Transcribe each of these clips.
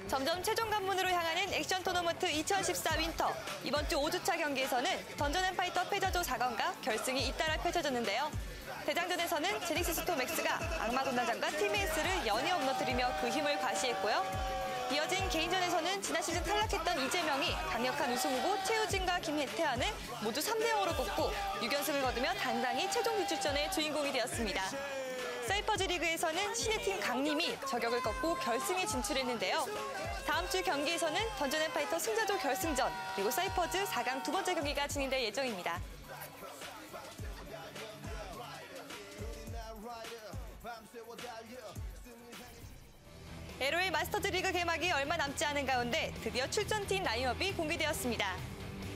점점 최종 관문으로 향하는 액션 토너먼트 2014 윈터. 이번 주 5주차 경기에서는 던전 앤 파이터 패자조 4강과 결승이 잇따라 펼쳐졌는데요. 대장전에서는 제닉스 스톰엑스가 악마군단장과 팀에이스를 연이어 무너뜨리며 그 힘을 과시했고요. 이어진 개인전에서는 지난 시즌 탈락했던 이재명이 강력한 우승 후보 최우진과 김혜태안을 모두 3대0으로 꺾고 6연승을 거두며 당당히 최종 진출전의 주인공이 되었습니다. 사이퍼즈 리그에서는 신예팀 강림이 저격을 꺾고 결승에 진출했는데요. 다음 주 경기에서는 던전 앤 파이터 승자조 결승전, 그리고 사이퍼즈 4강 두 번째 경기가 진행될 예정입니다. LOL 마스터즈 리그 개막이 얼마 남지 않은 가운데 드디어 출전팀 라인업이 공개되었습니다.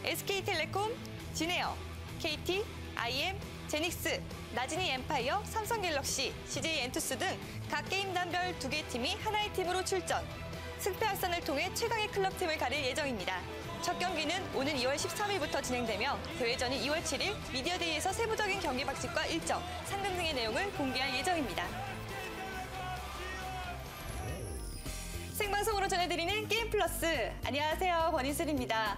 SK텔레콤, 진에어, KT, IM, 제닉스, 나진이 엠파이어, 삼성갤럭시, CJ 엔투스 등 각 게임단별 2개 팀이 하나의 팀으로 출전. 승패 합산을 통해 최강의 클럽팀을 가릴 예정입니다. 첫 경기는 오는 2월 13일부터 진행되며 대회전이 2월 7일 미디어데이에서 세부적인 경기 방식과 일정, 상금 등의 내용을 공개할 예정입니다. 생방송으로 전해드리는 게임 플러스. 안녕하세요, 권인슬입니다.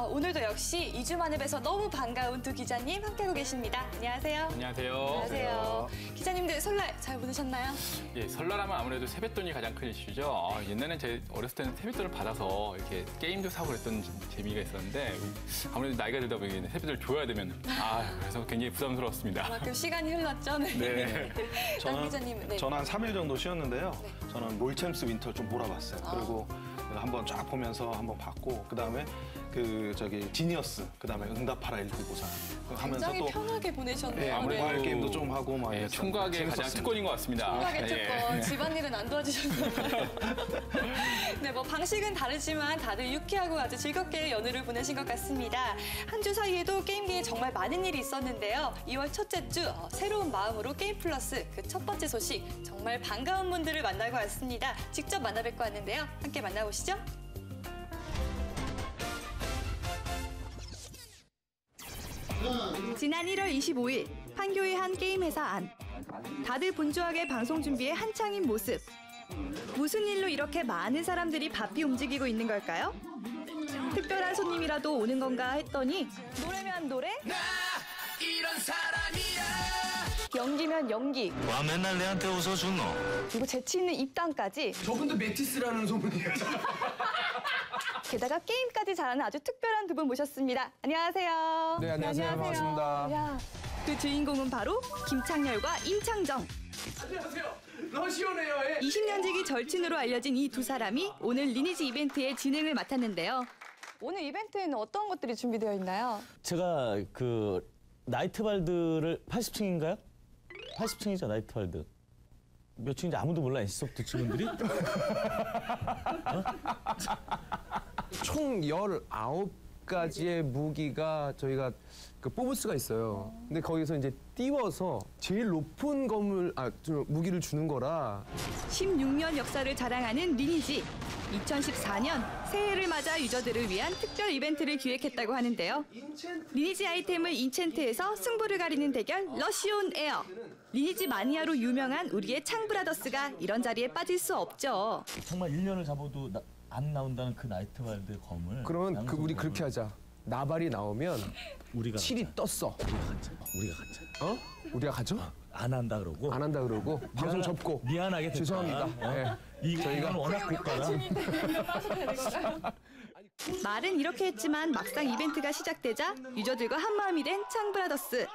오늘도 역시 2주 만에 뵈서 너무 반가운 두 기자님 함께하고 계십니다. 안녕하세요. 안녕하세요. 안녕하세요. 기자님들 설날 잘 보내셨나요? 예, 설날하면 아무래도 세뱃돈이 가장 큰 이슈죠. 옛날엔 제 어렸을 때는 세뱃돈을 받아서 이렇게 게임도 사고 그랬던 재미가 있었는데 아무래도 나이가 들다 보니 세뱃돈을 줘야 되면 그래서 굉장히 부담스러웠습니다. 그만큼 시간이 흘렀죠. 네. 네. 기자님, 네. 저는 한 3일 정도 쉬었는데요. 네. 저는 롤챔스 윈터 좀 몰아봤어요. 그리고 한번 쫙 보면서 한번 봤고, 그다음에 지니어스, 그다음에 응답하라 1등고사 하면서 굉장히 또 편하게 보내셨네요. 네, 아무래도 모바일 게임도 좀 하고 막 총각의 가장 특권인 것 같습니다. 총각의 특권, 집안일은 안 도와주셨나요? 네, 뭐 방식은 다르지만 다들 유쾌하고 아주 즐겁게 연휴를 보내신 것 같습니다. 한 주 사이에도 게임계에 정말 많은 일이 있었는데요. 2월 첫째 주 새로운 마음으로 게임 플러스 그 첫 번째 소식, 정말 반가운 분들을 만나고 왔습니다. 직접 만나뵙고 왔는데요. 함께 만나보시죠. 지난 1월 25일 판교의 한 게임 회사 안. 다들 분주하게 방송 준비에 한창인 모습. 무슨 일로 이렇게 많은 사람들이 바삐 움직이고 있는 걸까요? 특별한 손님이라도 오는 건가 했더니 노래면 노래, 나 이런 사람이야. 연기면 연기, 와 맨날 내한테 웃어주노. 그리고 재치 있는 입담까지. 저분도 매티스라는 소문이에요. 게다가 게임까지 잘하는 아주 특별한 두 분 모셨습니다. 안녕하세요. 네, 안녕하세요. 반갑습니다. 야, 그 주인공은 바로 김창렬과 임창정. 안녕하세요. 러시오네요. 20년지기 절친으로 알려진 이 두 사람이 오늘 리니지 이벤트의 진행을 맡았는데요. 오늘 이벤트에는 어떤 것들이 준비되어 있나요? 제가 그 나이트발드를 80층인가요? 80층이죠, 나이트발드. 몇 층인지 아무도 몰라, NC소프트 직원들이? 총 19가지의 무기가 저희가 뽑을 수가 있어요. 근데 거기서 이제 띄워서 제일 높은 무기를 주는 거라. 16년 역사를 자랑하는 리니지. 2014년 새해를 맞아 유저들을 위한 특별 이벤트를 기획했다고 하는데요. 리니지 아이템을 인챈트해서 승부를 가리는 대결 러시온 에어. 리니지 마니아로 유명한 우리의 창브라더스가 이런 자리에 빠질 수 없죠. 정말 1년을 잡아도 안 나온다는 그 나이트발드 검을. 그러면 우리 그렇게 하자. 나발이 나오면 우리가 7이 떴어. 우리가 가자. 우리가 가죠? 안 한다 그러고. 안 한다 그러고 방송 접고. 미안하게 됐다. 죄송합니다. 네. 저희가 워낙 고가라. 말은 이렇게 했지만 막상 이벤트가 시작되자 유저들과 한마음이 된 창브라더스.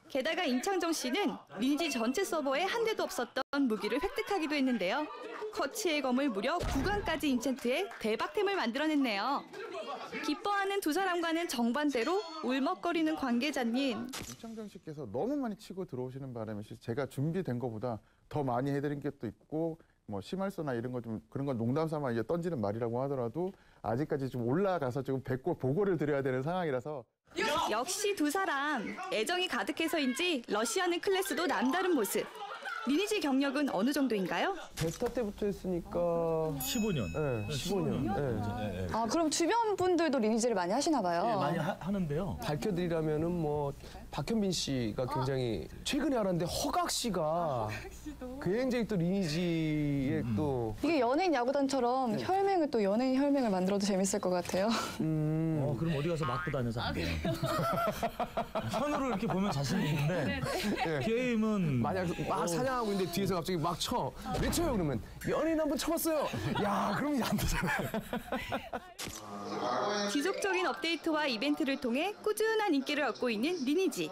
게다가 임창정 씨는 리니지 전체 서버에 한 대도 없었던 무기를 획득하기도 했는데요. 커치의 검을 무려 9강까지 인챈트해 대박템을 만들어냈네요. 기뻐하는 두 사람과는 정반대로 울먹거리는 관계자님. 임창정 씨께서 너무 많이 치고 들어오시는 바람에 제가 준비된 것보다 더 많이 해드린 게 또 있고, 뭐 심할서나 이런 거 좀 그런 건 농담 삼아 이제 던지는 말이라고 하더라도 아직까지 좀 올라가서 좀 뵙고 보고를 드려야 되는 상황이라서. 역시 두 사람 애정이 가득해서인지 러시아는 클래스도 남다른 모습. 리니지 경력은 어느 정도인가요? 베스타 때부터 했으니까 15년. 네, 15년. 네. 네. 그럼 주변 분들도 리니지를 많이 하시나 봐요. 많이 하는데요. 밝혀드리라면은 뭐 박현빈 씨가 굉장히 최근에 알았는데 허각 씨가 굉장히 또 리니지의 또 이게 연예인 야구단처럼 혈맹을 또 연예인 혈맹을 만들어도 재밌을 것 같아요. 그럼 어디 가서 맞고 다녀서 안 돼요. 현우를 이렇게 보면 자신 있는데 게임은 만약 막 사냥하고 있는데 뒤에서 갑자기 막 쳐. 왜 쳐요 그러면? 연예인 한번 쳐봤어요. 야 그러면 안 되잖아요. 지속적인 업데이트와 이벤트를 통해 꾸준한 인기를 얻고 있는 리니지.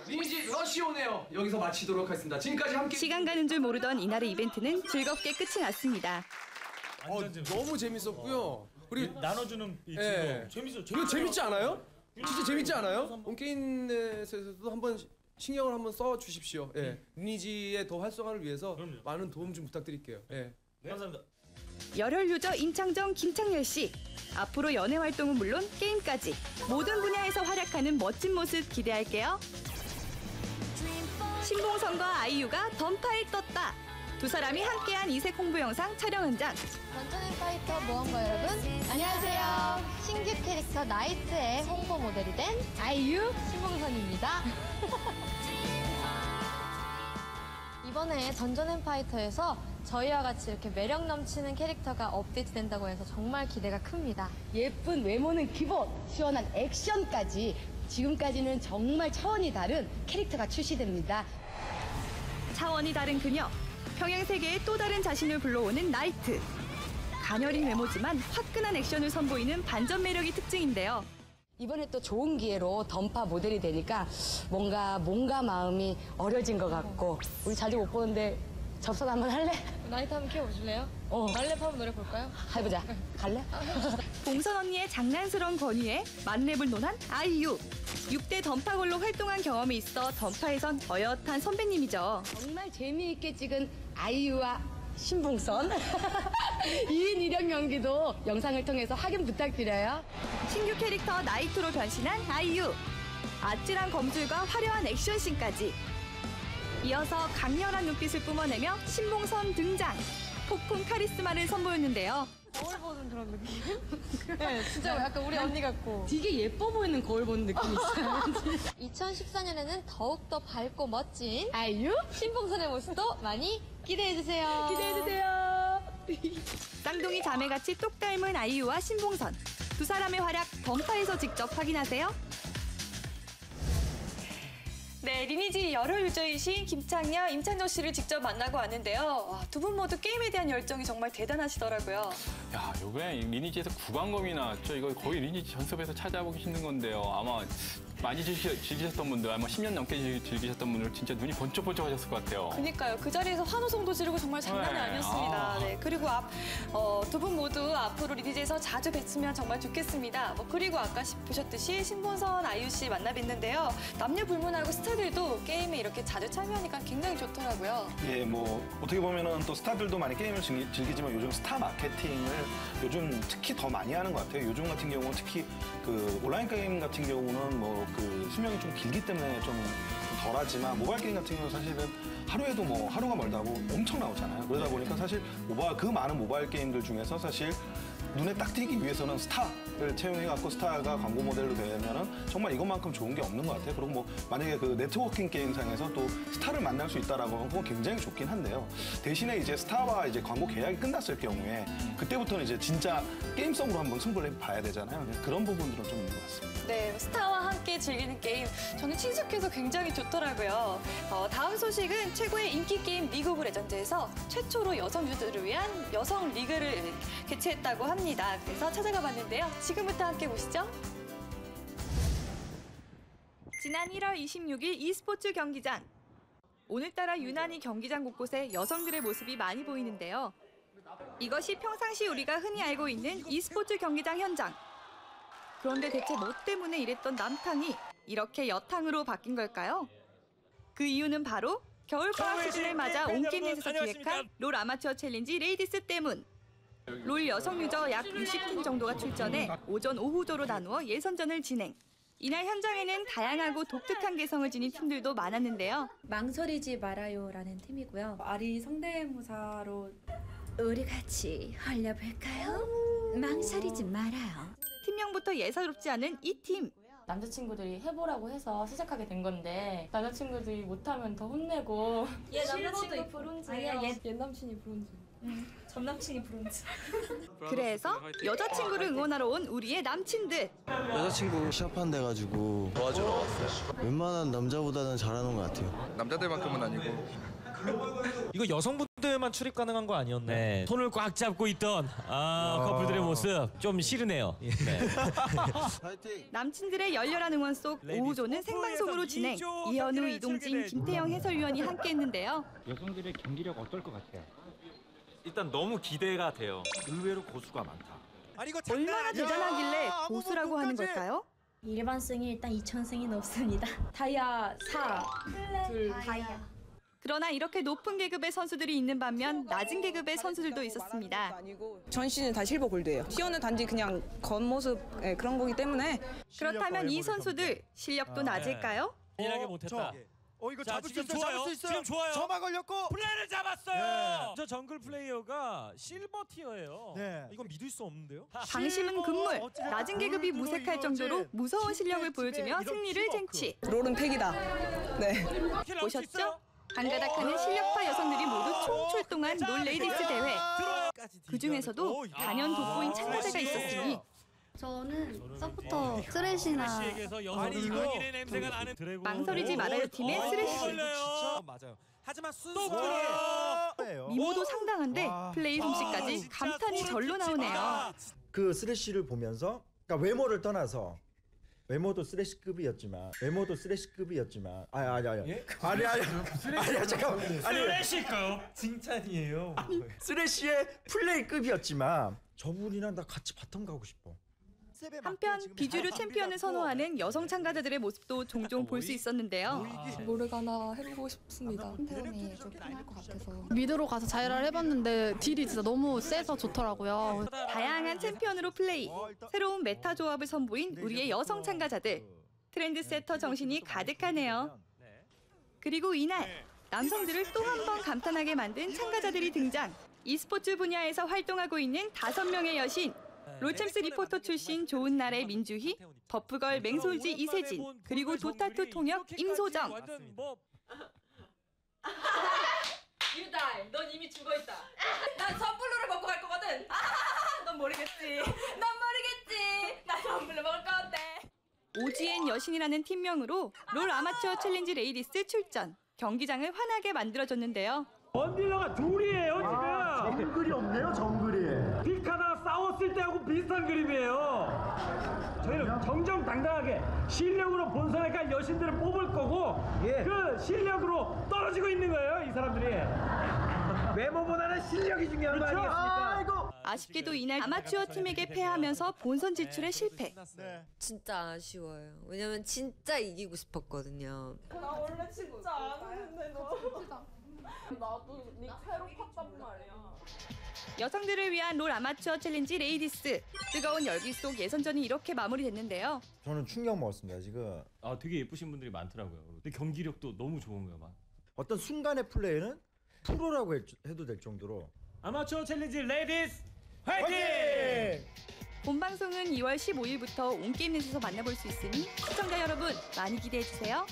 리니지 러시 오네요. 여기서 마치도록 하겠습니다. 지금까지 함께 시간 가는 줄 모르던 이날의 이벤트는 즐겁게 끝이 났습니다. 너무 재밌었고요. 그리고 나눠주는 이 예. 재밌어. 이거 재밌지 않아요? 진짜 재밌지 않아요? 온게임넷에서도 한번 신경을 한번 써 주십시오. 예. 리니지의 더 활성화를 위해서 많은 도움 좀 부탁드릴게요. 예. 감사합니다. 열혈 유저 임창정, 김창렬 씨. 앞으로 연애 활동은 물론 게임까지 모든 분야에서 활약하는 멋진 모습 기대할게요. 신봉선과 아이유가 던파에 떴다. 두 사람이 함께한 이색 홍보 영상 촬영 현장. 던전 파이터 모험가 여러분 안녕하세요. 신규 캐릭터 나이트의 홍보 모델이 된 아이유 신봉선입니다. 이번에 던전 앤 파이터에서 저희와 같이 이렇게 매력 넘치는 캐릭터가 업데이트된다고 해서 정말 기대가 큽니다. 예쁜 외모는 기본, 시원한 액션까지 지금까지는 정말 차원이 다른 캐릭터가 출시됩니다. 차원이 다른 그녀. 평행 세계의 또 다른 자신을 불러오는 나이트. 가녀린 외모지만 화끈한 액션을 선보이는 반전 매력이 특징인데요. 이번에 또 좋은 기회로 던파 모델이 되니까 뭔가 몸과 마음이 어려진 것 같고 우리 자주 못 보는데 접선 한번 할래? 나이트 한번 키워보실래요? 말렙 한번 노래 볼까요? 해보자. 갈래? 봉선 언니의 장난스러운 권위에 만렙을 논한 아이유. 6대 던파걸로 활동한 경험이 있어 던파에선 어엿한 선배님이죠. 정말 재미있게 찍은 아이유와 신봉선 2인 1역 연기도 영상을 통해서 확인 부탁드려요. 신규 캐릭터 나이트로 변신한 아이유. 아찔한 검술과 화려한 액션씬까지. 이어서 강렬한 눈빛을 뿜어내며 신봉선 등장. 폭풍 카리스마를 선보였는데요. 거울 보는 그런 느낌? 네, 진짜 약간 우리 언니 같고. 되게 예뻐 보이는 거울 보는 느낌이 있어요. 2014년에는 더욱더 밝고 멋진 아이유? 신봉선의 모습도 많이 기대해주세요. 기대해주세요. 쌍둥이 자매같이 똑 닮은 아이유와 신봉선. 두 사람의 활약 던파에서 직접 확인하세요. 네, 리니지 열혈 유저이신 김창렬, 임창정 씨를 직접 만나고 왔는데요. 두 분 모두 게임에 대한 열정이 정말 대단하시더라고요. 야, 요번에 리니지에서 구강검이 나왔죠. 이거 거의 리니지 전섭에서 찾아보기 힘든 건데요. 아마 많이 즐기셨던 분들, 아마 10년 넘게 즐기셨던 분들 진짜 눈이 번쩍번쩍 하셨을 것 같아요. 그러니까요. 그 자리에서 환호성도 지르고 정말 장난이 네. 아니었습니다. 네, 그리고 두 분 모두 앞으로 리니지에서 자주 뵀으면 정말 좋겠습니다. 그리고 아까 보셨듯이 신봉선, 아이유 씨 만나 뵀는데요. 남녀 불문하고 스타들도 게임에 이렇게 자주 참여하니까 굉장히 좋더라고요. 예, 뭐 어떻게 보면은 또 스타들도 많이 게임을 즐기지만 요즘 스타 마케팅을 요즘 특히 더 많이 하는 것 같아요. 요즘 같은 경우는 특히 그 온라인 게임 같은 경우는 뭐 그 수명이 좀 길기 때문에 좀 덜하지만 모바일 게임 같은 경우는 사실은 하루에도 뭐 하루가 멀다고 엄청 나오잖아요. 그러다 보니까 사실 그 많은 모바일 게임들 중에서 사실 눈에 딱 띄기 위해서는 스타를 채용해갖고 스타가 광고 모델로 되면은 정말 이것만큼 좋은 게 없는 것 같아요. 그리고 뭐 만약에 그 네트워킹 게임상에서 또 스타를 만날 수 있다라고 하면 그건 굉장히 좋긴 한데요. 대신에 이제 스타와 이제 광고 계약이 끝났을 경우에 그때부터는 이제 진짜 게임성으로 한번 승부를 봐야 되잖아요. 그런 부분들은 좀 있는 것 같습니다. 네, 스타와 함께 즐기는 게임 저는 친숙해서 굉장히 좋더라고요. 다음 소식은 최고의 인기 게임 리그 오브 레전드에서 최초로 여성 유저들을 위한 여성 리그를 개최했다고 합니다. 그래서 찾아가 봤는데요. 지금부터 함께 보시죠. 지난 1월 26일 e스포츠 경기장. 오늘따라 유난히 경기장 곳곳에 여성들의 모습이 많이 보이는데요. 이것이 평상시 우리가 흔히 알고 있는 e스포츠 경기장 현장. 그런데 대체 뭐 때문에 이랬던 남탕이 이렇게 여탕으로 바뀐 걸까요? 그 이유는 바로 겨울방학 시즌을 맞아 온게임넷에서 기획한 롤 아마추어 챌린지 레이디스 때문. 롤 여성 유저 약 60팀 정도가 출전해 오전, 오후조로 나누어 예선전을 진행. 이날 현장에는 다양하고 독특한 개성을 지닌 팀들도 많았는데요. 망설이지 말아요라는 팀이고요. 아리 성대모사로 우리 같이 헐려볼까요? 망설이지 말아요. 팀명부터 예사롭지 않은 이 팀. 남자친구들이 해보라고 해서 시작하게 된 건데 남자친구들이 못하면 더 혼내고 얘 실버도 남자친구 브론즈. 아니야, 얘 남친이 브론즈. 전 남친이 브론즈. 그래서 여자친구를 응원하러 온 우리의 남친들. 여자친구 시합한 데 가지고 도와주러 왔어요. 웬만한 남자보다는 잘하는 것 같아요. 남자들만큼은 아니고. 이거 여성분들만 출입 가능한 거 아니었나요? 네. 손을 꽉 잡고 있던 커플들의 모습 좀 싫으네요. 네. 남친들의 열렬한 응원 속 5호조는 생방송으로 진행. 이현우, 이동진, 김태영 해설위원이 함께했는데요. 여성들의 경기력 어떨 것 같아요? 일단 너무 기대가 돼요. 의외로 고수가 많다. 얼마나 대단하길래 고수라고 하는 걸까요? 일반승이 일단 2000승이 넘습니다. 다이아 4, 둘 다이아. 그러나 이렇게 높은 계급의 선수들이 있는 반면 낮은 계급의 선수들도 있었습니다. 전 시즌 다 실버 골드예요. 시어는 단지 그냥 겉모습 그런 거기 때문에. 그렇다면 이 선수들 실력도 낮을까요? 일하게 못했다. 이거 자, 잡을 수 지금 있어요. 좋아요. 잡을 수 있어요. 지금 좋아요. 저만 걸렸고. 플레이를 잡았어요. 네. 저 정글 플레이어가 실버 티어예요. 네. 이건 믿을 수 없는데요. 방심은 금물. 낮은 계급이 무색할 정도로 무서운 실력을 보여주며 승리를 쟁취. 롤은 팩이다. 네. 보셨죠? 한가닥하는 실력파 여성들이 모두 총출동한 롤 레이디스 대회. 그중에서도 단연 돋보인 참가자가 있었으니 저는 서포터 쓰레시나 망설이지 말아요 팀의 쓰레쉬. 맞아요. 하지만 미모도 상당한데 플레이 솜씨까지 감탄이 절로 나오네요. 그 쓰레쉬를 보면서 그러니까 외모를 떠나서 외모도 쓰레쉬급이었지만 아니야 잠깐만 쓰레쉬급 칭찬이에요. 쓰레쉬의 플레이급이었지만 저분이랑 나 같이 바텀 가고 싶어. 한편 비주류 챔피언을 선호하는 여성 참가자들의 모습도 종종 볼 수 있었는데요. 모르가나 해보고 싶습니다. 태연이 좀 편할 것 같아서. 미드로 가서 자이라를 해봤는데 딜이 진짜 너무 세서 좋더라고요. 다양한 챔피언으로 플레이, 새로운 메타 조합을 선보인 우리의 여성 참가자들. 트렌드 세터 정신이 가득하네요. 그리고 이날 남성들을 또 한 번 감탄하게 만든 참가자들이 등장. e스포츠 분야에서 활동하고 있는 5명의 여신. 롤챔스 리포터 출신 좋은날의 민주희, 버프걸 맹솔지 이세진, 그리고 도타2 통역 임소정. 유달, 넌 이미 죽어있다. 난 선블루를 먹고 갈 거거든. 넌 모르겠지. 난 선블루 먹을 건데. 오지엔 여신이라는 팀명으로 롤 아마추어 챌린지 레이디스 출전. 경기장을 환하게 만들어줬는데요. 원딜러가 둘이에요 지금. 정글이 없네요 정글이. 픽하다가 싸웠을 때하고 비슷한 그림이에요. 저희는 정정당당하게 실력으로 본선에 갈 여신들을 뽑을 거고 그 실력으로 떨어지고 있는 거예요 이 사람들이. 외모보다는 실력이 중요한 거 아니겠습니까? 아쉽게도 이날 아마추어 팀에게 패하면서 본선 진출에 실패. 진짜 아쉬워요. 왜냐면 진짜 이기고 싶었거든요. 나 원래 진짜 안 했는데 너. 나도 닉 새로 팠단 말이야. 여성들을 위한 롤 아마추어 챌린지 레이디스. 뜨거운 열기 속 예선전이 이렇게 마무리됐는데요. 저는 충격 먹었습니다 지금. 되게 예쁘신 분들이 많더라고요. 근데 경기력도 너무 좋은 거예요 막. 어떤 순간의 플레이는 프로라고 해도 될 정도로. 아마추어 챌린지 레이디스 화이팅! 본방송은 2월 15일부터 온게임넷에서 만나볼 수 있으니 시청자 여러분 많이 기대해주세요.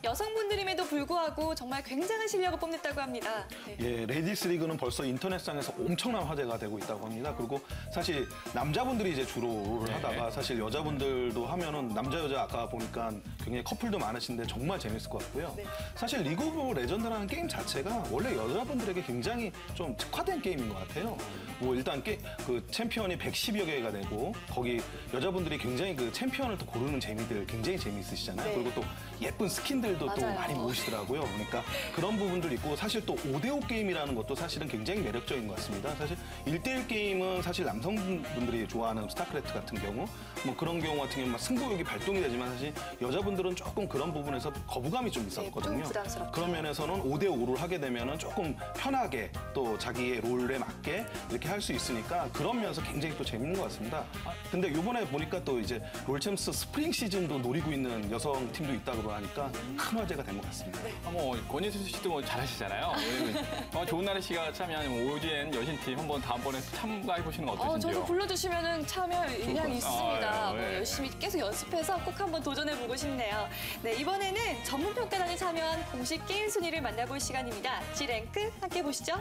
여성분들임에도 불구하고 정말 굉장한 실력을 뽐냈다고 합니다. 예, 레디스 리그는 벌써 인터넷상에서 엄청난 화제가 되고 있다고 합니다. 그리고 사실 남자분들이 이제 주로 롤을 하다가 사실 여자분들도 하면은 남자 여자 아까 보니까 굉장히 커플도 많으신데 정말 재밌을 것 같고요. 사실 리그 오브 레전드라는 게임 자체가 원래 여자분들에게 굉장히 좀 특화된 게임인 것 같아요. 뭐 일단 그 챔피언이 110여 개가 되고 거기 여자분들이 굉장히 그 챔피언을 또 고르는 재미들 굉장히 재미있으시잖아요. 그리고 또 예쁜 스킨들도 또 많이 모으시더라고요. 그러니까 그런 부분들 있고 사실 또 5대5 게임이라는 것도 사실은 굉장히 매력적인 것 같습니다. 사실 1대1 게임은 사실 남성분들이 좋아하는 스타크래프트 같은 경우 뭐 그런 경우 같은 경우는 승부욕이 발동이 되지만 사실 여자분들은 조금 그런 부분에서 거부감이 좀 있었거든요. 그런 면에서는 5대5를 하게 되면은 조금 편하게 또 자기의 롤에 맞게 이렇게 할 수 있으니까 그런 면에서 굉장히 또 재밌는 것 같습니다. 근데 이번에 보니까 또 이제 롤챔스 스프링 시즌도 노리고 있는 여성 팀도 있다고 하니까 큰 화제가 된 것 같습니다. 뭐 권인수 씨도 뭐 잘하시잖아요. 왜냐면 좋은 나라 씨가 참여한 OGN 여신팀 한번 다음번에 참가해 보시는 건 어떠신지요? 저도 불러주시면 참여 의향이 있습니다. 뭐 열심히 계속 연습해서 꼭 한번 도전해보고 싶네요. 네, 이번에는 전문평가단이 참여한 공식 게임 순위를 만나볼 시간입니다. G랭크 함께 보시죠.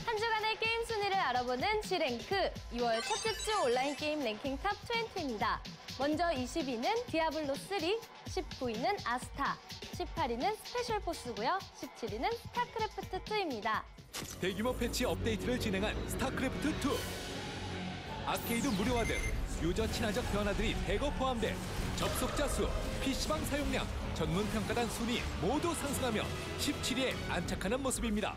한 주간의 게임 순위를 알아보는 G랭크 2월 첫째 주 온라인 게임 랭킹 탑 20입니다. 먼저 20위는 디아블로3, 19위는 아스타, 18위는 스페셜 포스고요. 17위는 스타크래프트2입니다. 대규모 패치 업데이트를 진행한 스타크래프트2. 아케이드 무료화 등 유저 친화적 변화들이 대거 포함돼 접속자 수, PC방 사용량, 전문 평가단 순위 모두 상승하며 17위에 안착하는 모습입니다.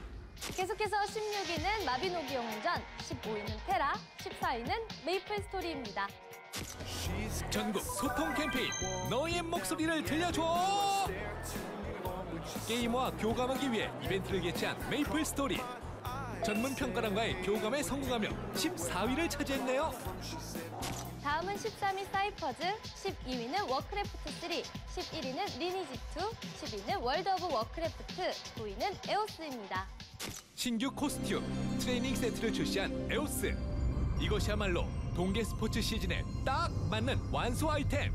계속해서 16위는 마비노기 영웅전, 15위는 테라, 14위는 메이플 스토리입니다. 전국 소통 캠페인 너의 목소리를 들려줘! 게이머와 교감하기 위해 이벤트를 개최한 메이플 스토리. 전문 평가단과의 교감에 성공하며 14위를 차지했네요. 다음은 13위 사이퍼즈, 12위는 워크래프트 3, 11위는 리니지 2, 10위는 월드 오브 워크래프트, 9위는 에오스입니다. 신규 코스튬, 트레이닝 세트를 출시한 에오스. 이것이야말로 동계 스포츠 시즌에 딱 맞는 완소 아이템.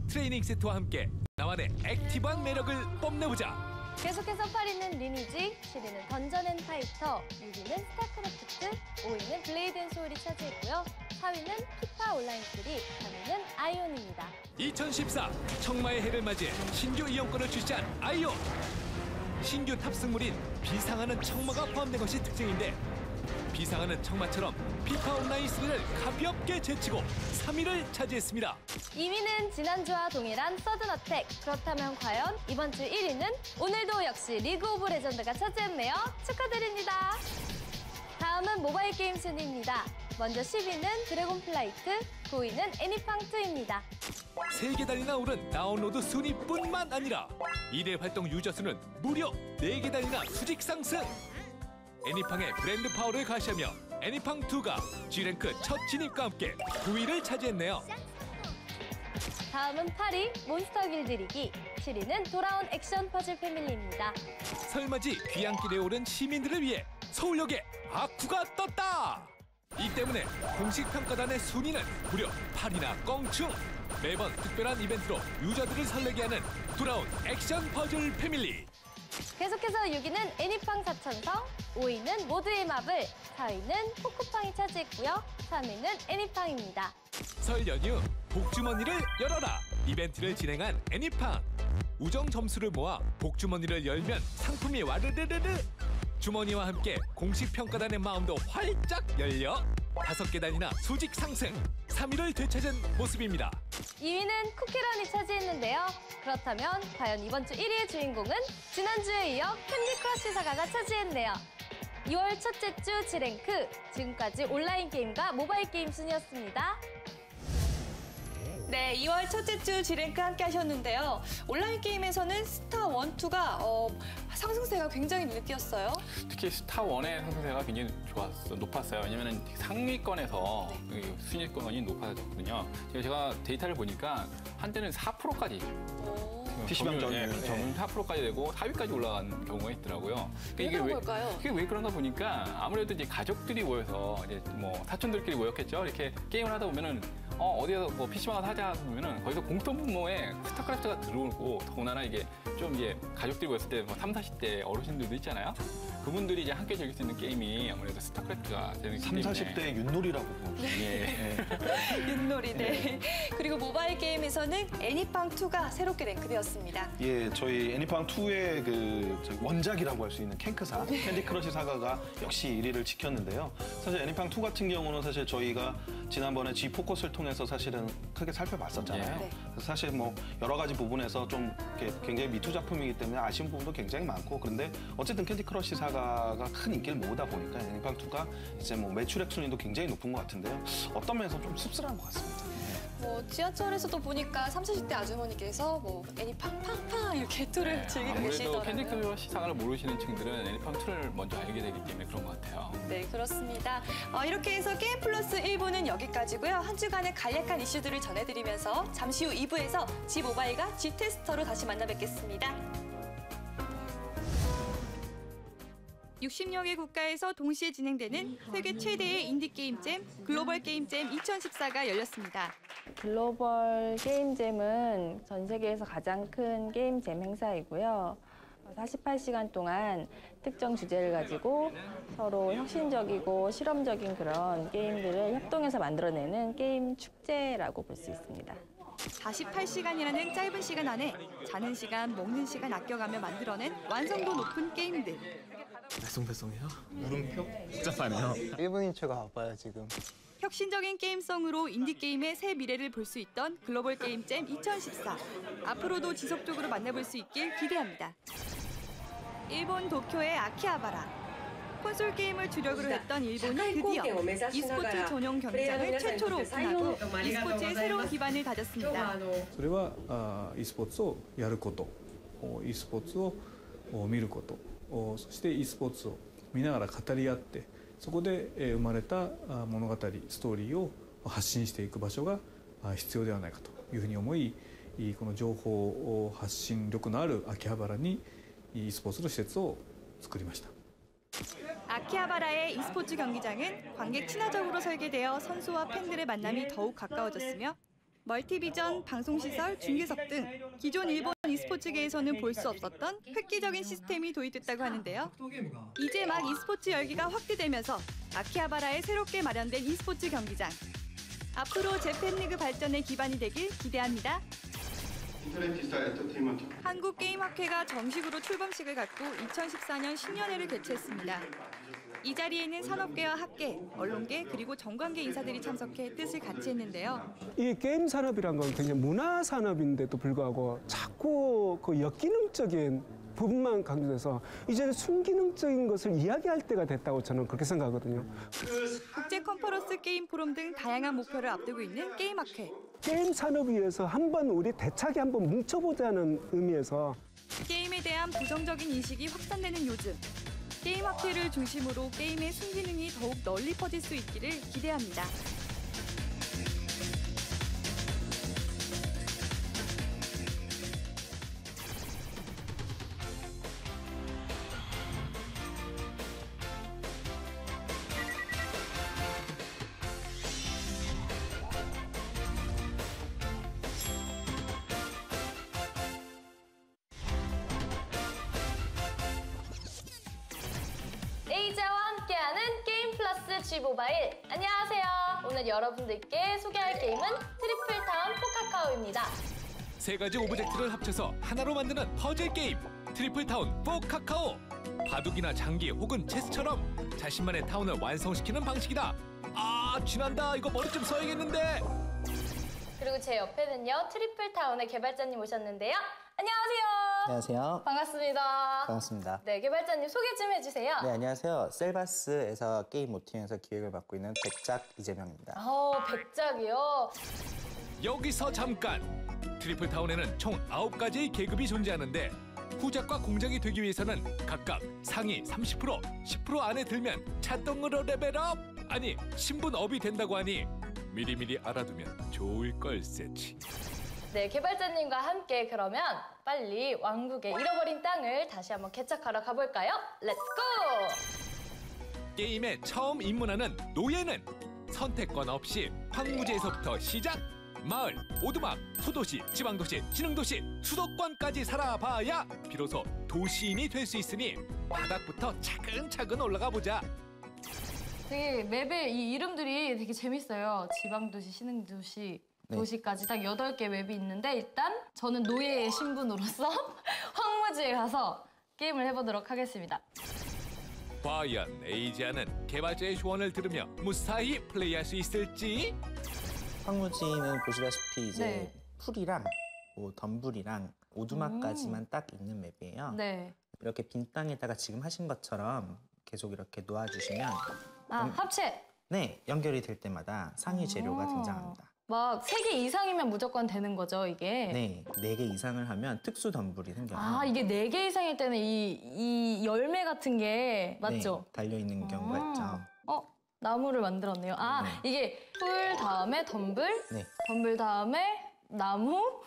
트레이닝 세트와 함께 나만의 액티브한 매력을 뽐내보자. 계속해서 8위는 리니지, 7위는 던전 앤 파이터, 6위는 스타크래프트, 5위는 블레이드 앤 소울이 차지했고요. 4위는 피파 온라인 3, 3위는 아이온입니다. 2014 청마의 해를 맞이해 신규 이용권을 출시한 아이온. 신규 탑승물인 비상하는 청마가 포함된 것이 특징인데 비상하는 청마처럼 피파 온라인 3를 가볍게 제치고 3위를 차지했습니다. 2위는 지난주와 동일한 서든어택. 그렇다면 과연 이번 주 1위는 오늘도 역시 리그 오브 레전드가 차지했네요. 축하드립니다. 다음은 모바일 게임 순위입니다. 먼저 10위는 드래곤플라이트, 9위는 애니팡2입니다. 3계단이나 오른 다운로드 순위뿐만 아니라 2대 활동 유저 수는 무려 4계단이나 수직 상승! 애니팡의 브랜드 파워를 가시하며 애니팡2가 G랭크 첫 진입과 함께 9위를 차지했네요. 다음은 8위 몬스터 길드 리기, 7위는 돌아온 액션 퍼즐 패밀리입니다. 설맞이 귀향길에 오른 시민들을 위해 서울역에 아쿠가 떴다! 이 때문에 공식 평가단의 순위는 무려 8위나 껑충! 매번 특별한 이벤트로 유저들을 설레게 하는 돌아온 액션 퍼즐 패밀리! 계속해서 6위는 애니팡 4천성, 5위는 모두의 마블, 4위는 코코팡이 차지했고요. 3위는 애니팡입니다. 설 연휴 복주머니를 열어라! 이벤트를 진행한 애니팡. 우정 점수를 모아 복주머니를 열면 상품이 와르르르르! 주머니와 함께 공식 평가단의 마음도 활짝 열려 5계단이나 수직 상승, 3위를 되찾은 모습입니다. 2위는 쿠키런이 차지했는데요. 그렇다면 과연 이번 주 1위의 주인공은 지난주에 이어 캔디 크러쉬 사가가 차지했네요. 2월 첫째 주 G랭크, 지금까지 온라인 게임과 모바일 게임 순이었습니다. 네, 2월 첫째 주 G랭크 함께 하셨는데요. 온라인 게임에서는 스타 1, 2가 상승세가 굉장히 눈에 띄었어요. 특히 스타 1의 상승세가 굉장히 높았어요. 왜냐면 상위권에서 순위권이 높아졌거든요. 제가 데이터를 보니까 한때는 4%까지 PC방 점유율 4%까지 되고 4위까지 올라간 경우가 있더라고요. 왜 그런 걸까요? 이게 왜 그러나 보니까 아무래도 이제 가족들이 모여서 이제 뭐 사촌들끼리 모였겠죠. 이렇게 게임을 하다 보면은 어디에서 뭐 PC방 가서 하자 보면은 거기서 공통 분모에 스타크래프트가 들어오고 더군다나 이게 좀 이제 가족들이 모였을 때 뭐 3, 40대 어르신들도 있잖아요. 그분들이 이제 함께 즐길 수 있는 게임이 아무래도 스타크래프트가 되는 3, 40대 윷놀이라고 보면. 예. 윷놀이, 네. 그리고 모바일 게임에서는 애니팡2가 새롭게 랭크되었습니다. 예, 저희 애니팡2의 그 원작이라고 할 수 있는 캔크사, 캔디 크러쉬 사가가 역시 1위를 지켰는데요. 사실 애니팡2 같은 경우는 사실 저희가 지난번에 G 포커스를 통해서 사실은 크게 살펴봤었잖아요. 네. 그래서 사실 뭐 여러 가지 부분에서 좀 이렇게 굉장히 미투 작품이기 때문에 아쉬운 부분도 굉장히 많고 그런데 어쨌든 캔디 크러쉬 사가가 큰 인기를 모으다 보니까 애니팡2가 이제 뭐 매출액 순위도 굉장히 높은 것 같은데요. 어떤 면에서 좀 씁쓸한 것 같습니다. 뭐 지하철에서도 보니까 30, 40대 아주머니께서 뭐 애니팡팡팡 개토를 즐기고 아무래도 계시더라고요. 캔디 크러쉬 사가를 모르시는 층들은 애니팡 2를 먼저 알게 되기 때문에 그런 것 같아요. 네, 그렇습니다. 이렇게 해서 게임 플러스 1부는 여기까지고요. 한 주간의 간략한 이슈들을 전해드리면서 잠시 후 2부에서 G모바일과 G테스터로 다시 만나 뵙겠습니다. 60여 개 국가에서 동시에 진행되는 세계 최대의 인디게임잼 글로벌 게임잼 2014가 열렸습니다. 글로벌 게임잼은 전 세계에서 가장 큰 게임잼 행사이고요. 48시간 동안 특정 주제를 가지고 서로 혁신적이고 실험적인 그런 게임들을 협동해서 만들어내는 게임 축제라고 볼 수 있습니다. 48시간이라는 짧은 시간 안에 자는 시간, 먹는 시간 아껴가며 만들어낸 완성도 높은 게임들. 배송해요? 물음표? 복잡하네요. 1분인체가 바빠요 지금. 혁신적인 게임성으로 인디게임의 새 미래를 볼 수 있던 글로벌 게임잼 2014. 앞으로도 지속적으로 만나볼 수 있길 기대합니다. 일본 도쿄의 아키하바라. 콘솔 게임을 주력으로 했던 일본이 드디어 e스포츠 전용 경기장을 최초로 오픈하고 e스포츠의 새로운 기반을 다졌습니다. それはeスポーツをやること、eスポーツを見ること、そして eスポーツを見ながら語り合って、そこで生まれた物語、ストーリーを発信していく場所が必要ではないかというふうに思い、この情報発信力のある秋葉原に eスポーツの施設を作りました。 아키하바라의 e스포츠 경기장은 관객 친화적으로 설계되어 선수와 팬들의 만남이 더욱 가까워졌으며 멀티비전, 방송시설, 중계석 등 기존 일본 e스포츠계에서는 볼 수 없었던 획기적인 시스템이 도입됐다고 하는데요. 이제 막 e스포츠 열기가 확대되면서 아키하바라에 새롭게 마련된 e스포츠 경기장. 앞으로 재팬리그 발전의 기반이 되길 기대합니다. 한국게임학회가 정식으로 출범식을 갖고 2014년 신년회를 개최했습니다. 이 자리에는 산업계와 학계, 언론계 그리고 정관계 인사들이 참석해 뜻을 같이 했는데요. 이 게임 산업이란 건 굉장히 문화 산업인데도 불구하고 자꾸 그 역기능적인 부분만 강조돼서 이제는 순기능적인 것을 이야기할 때가 됐다고 저는 그렇게 생각하거든요. 국제 컨퍼런스 게임 포럼 등 다양한 목표를 앞두고 있는 게임학회. 게임 산업 위해서 한번 우리 대차게 한번 뭉쳐보자는 의미에서 게임에 대한 부정적인 인식이 확산되는 요즘. 게임학회를 중심으로 게임의 순기능이 더욱 널리 퍼질 수 있기를 기대합니다. 에이자와 함께하는 게임 플러스 G모바일. 안녕하세요. 오늘 여러분들께 소개할 게임은 트리플타운 포카카오입니다. 세 가지 오브젝트를 합쳐서 하나로 만드는 퍼즐 게임 트리플타운 포카카오. 바둑이나 장기 혹은 체스처럼 자신만의 타운을 완성시키는 방식이다. 아, 쥐난다. 이거 머리 좀 써야겠는데. 그리고 제 옆에는요, 트리플타운의 개발자님 오셨는데요. 안녕하세요. 안녕하세요. 반갑습니다. 반갑습니다. 네, 개발자님 소개 좀 해주세요. 네, 안녕하세요. 셀바스에서 게임 모팅에서 기획을 맡고 있는 백작 이재명입니다. 백작이요? 여기서 잠깐. 트리플타운에는 총 9가지의 계급이 존재하는데 후작과 공작이 되기 위해서는 각각 상위 30%, 10% 안에 들면 자동으로 레벨업! 아니, 신분업이 된다고 하니 미리미리 알아두면 좋을 걸세지. 네, 개발자님과 함께 그러면 빨리 왕국의 잃어버린 땅을 다시 한번 개척하러 가볼까요? 렛츠고! 게임에 처음 입문하는 노예는 선택권 없이 황무지에서부터 시작! 마을, 오두막, 소도시, 지방도시, 지능도시, 수도권까지 살아봐야 비로소 도시인이 될 수 있으니 바닥부터 차근차근 올라가 보자. 되게 맵의 이 이름들이 되게 재밌어요. 지방도시, 신흥도시, 네. 도시까지 딱 8개 맵이 있는데 일단 저는 노예의 신분으로서 황무지에 가서 게임을 해보도록 하겠습니다. 과연 에이지아는 개발자의 조언을 들으며 무사히 플레이할 수 있을지? 황무지는 보시다시피 이제 네. 풀이랑 뭐 덤불이랑 오두막까지만 딱 있는 맵이에요. 네. 이렇게 빈 땅에다가 지금 하신 것처럼 계속 이렇게 놓아주시면 합체! 네, 연결이 될 때마다 상위 재료가 등장합니다. 막 3개 이상이면 무조건 되는 거죠, 이게? 네, 4개 이상을 하면 특수 덤불이 생겨요. 아, 이게 4개 이상일 때는 이 열매 같은 게 맞죠? 네, 달려있는 경우가 있죠. 나무를 만들었네요. 아, 이게 풀 다음에 덤불, 네. 덤불 다음에 나무,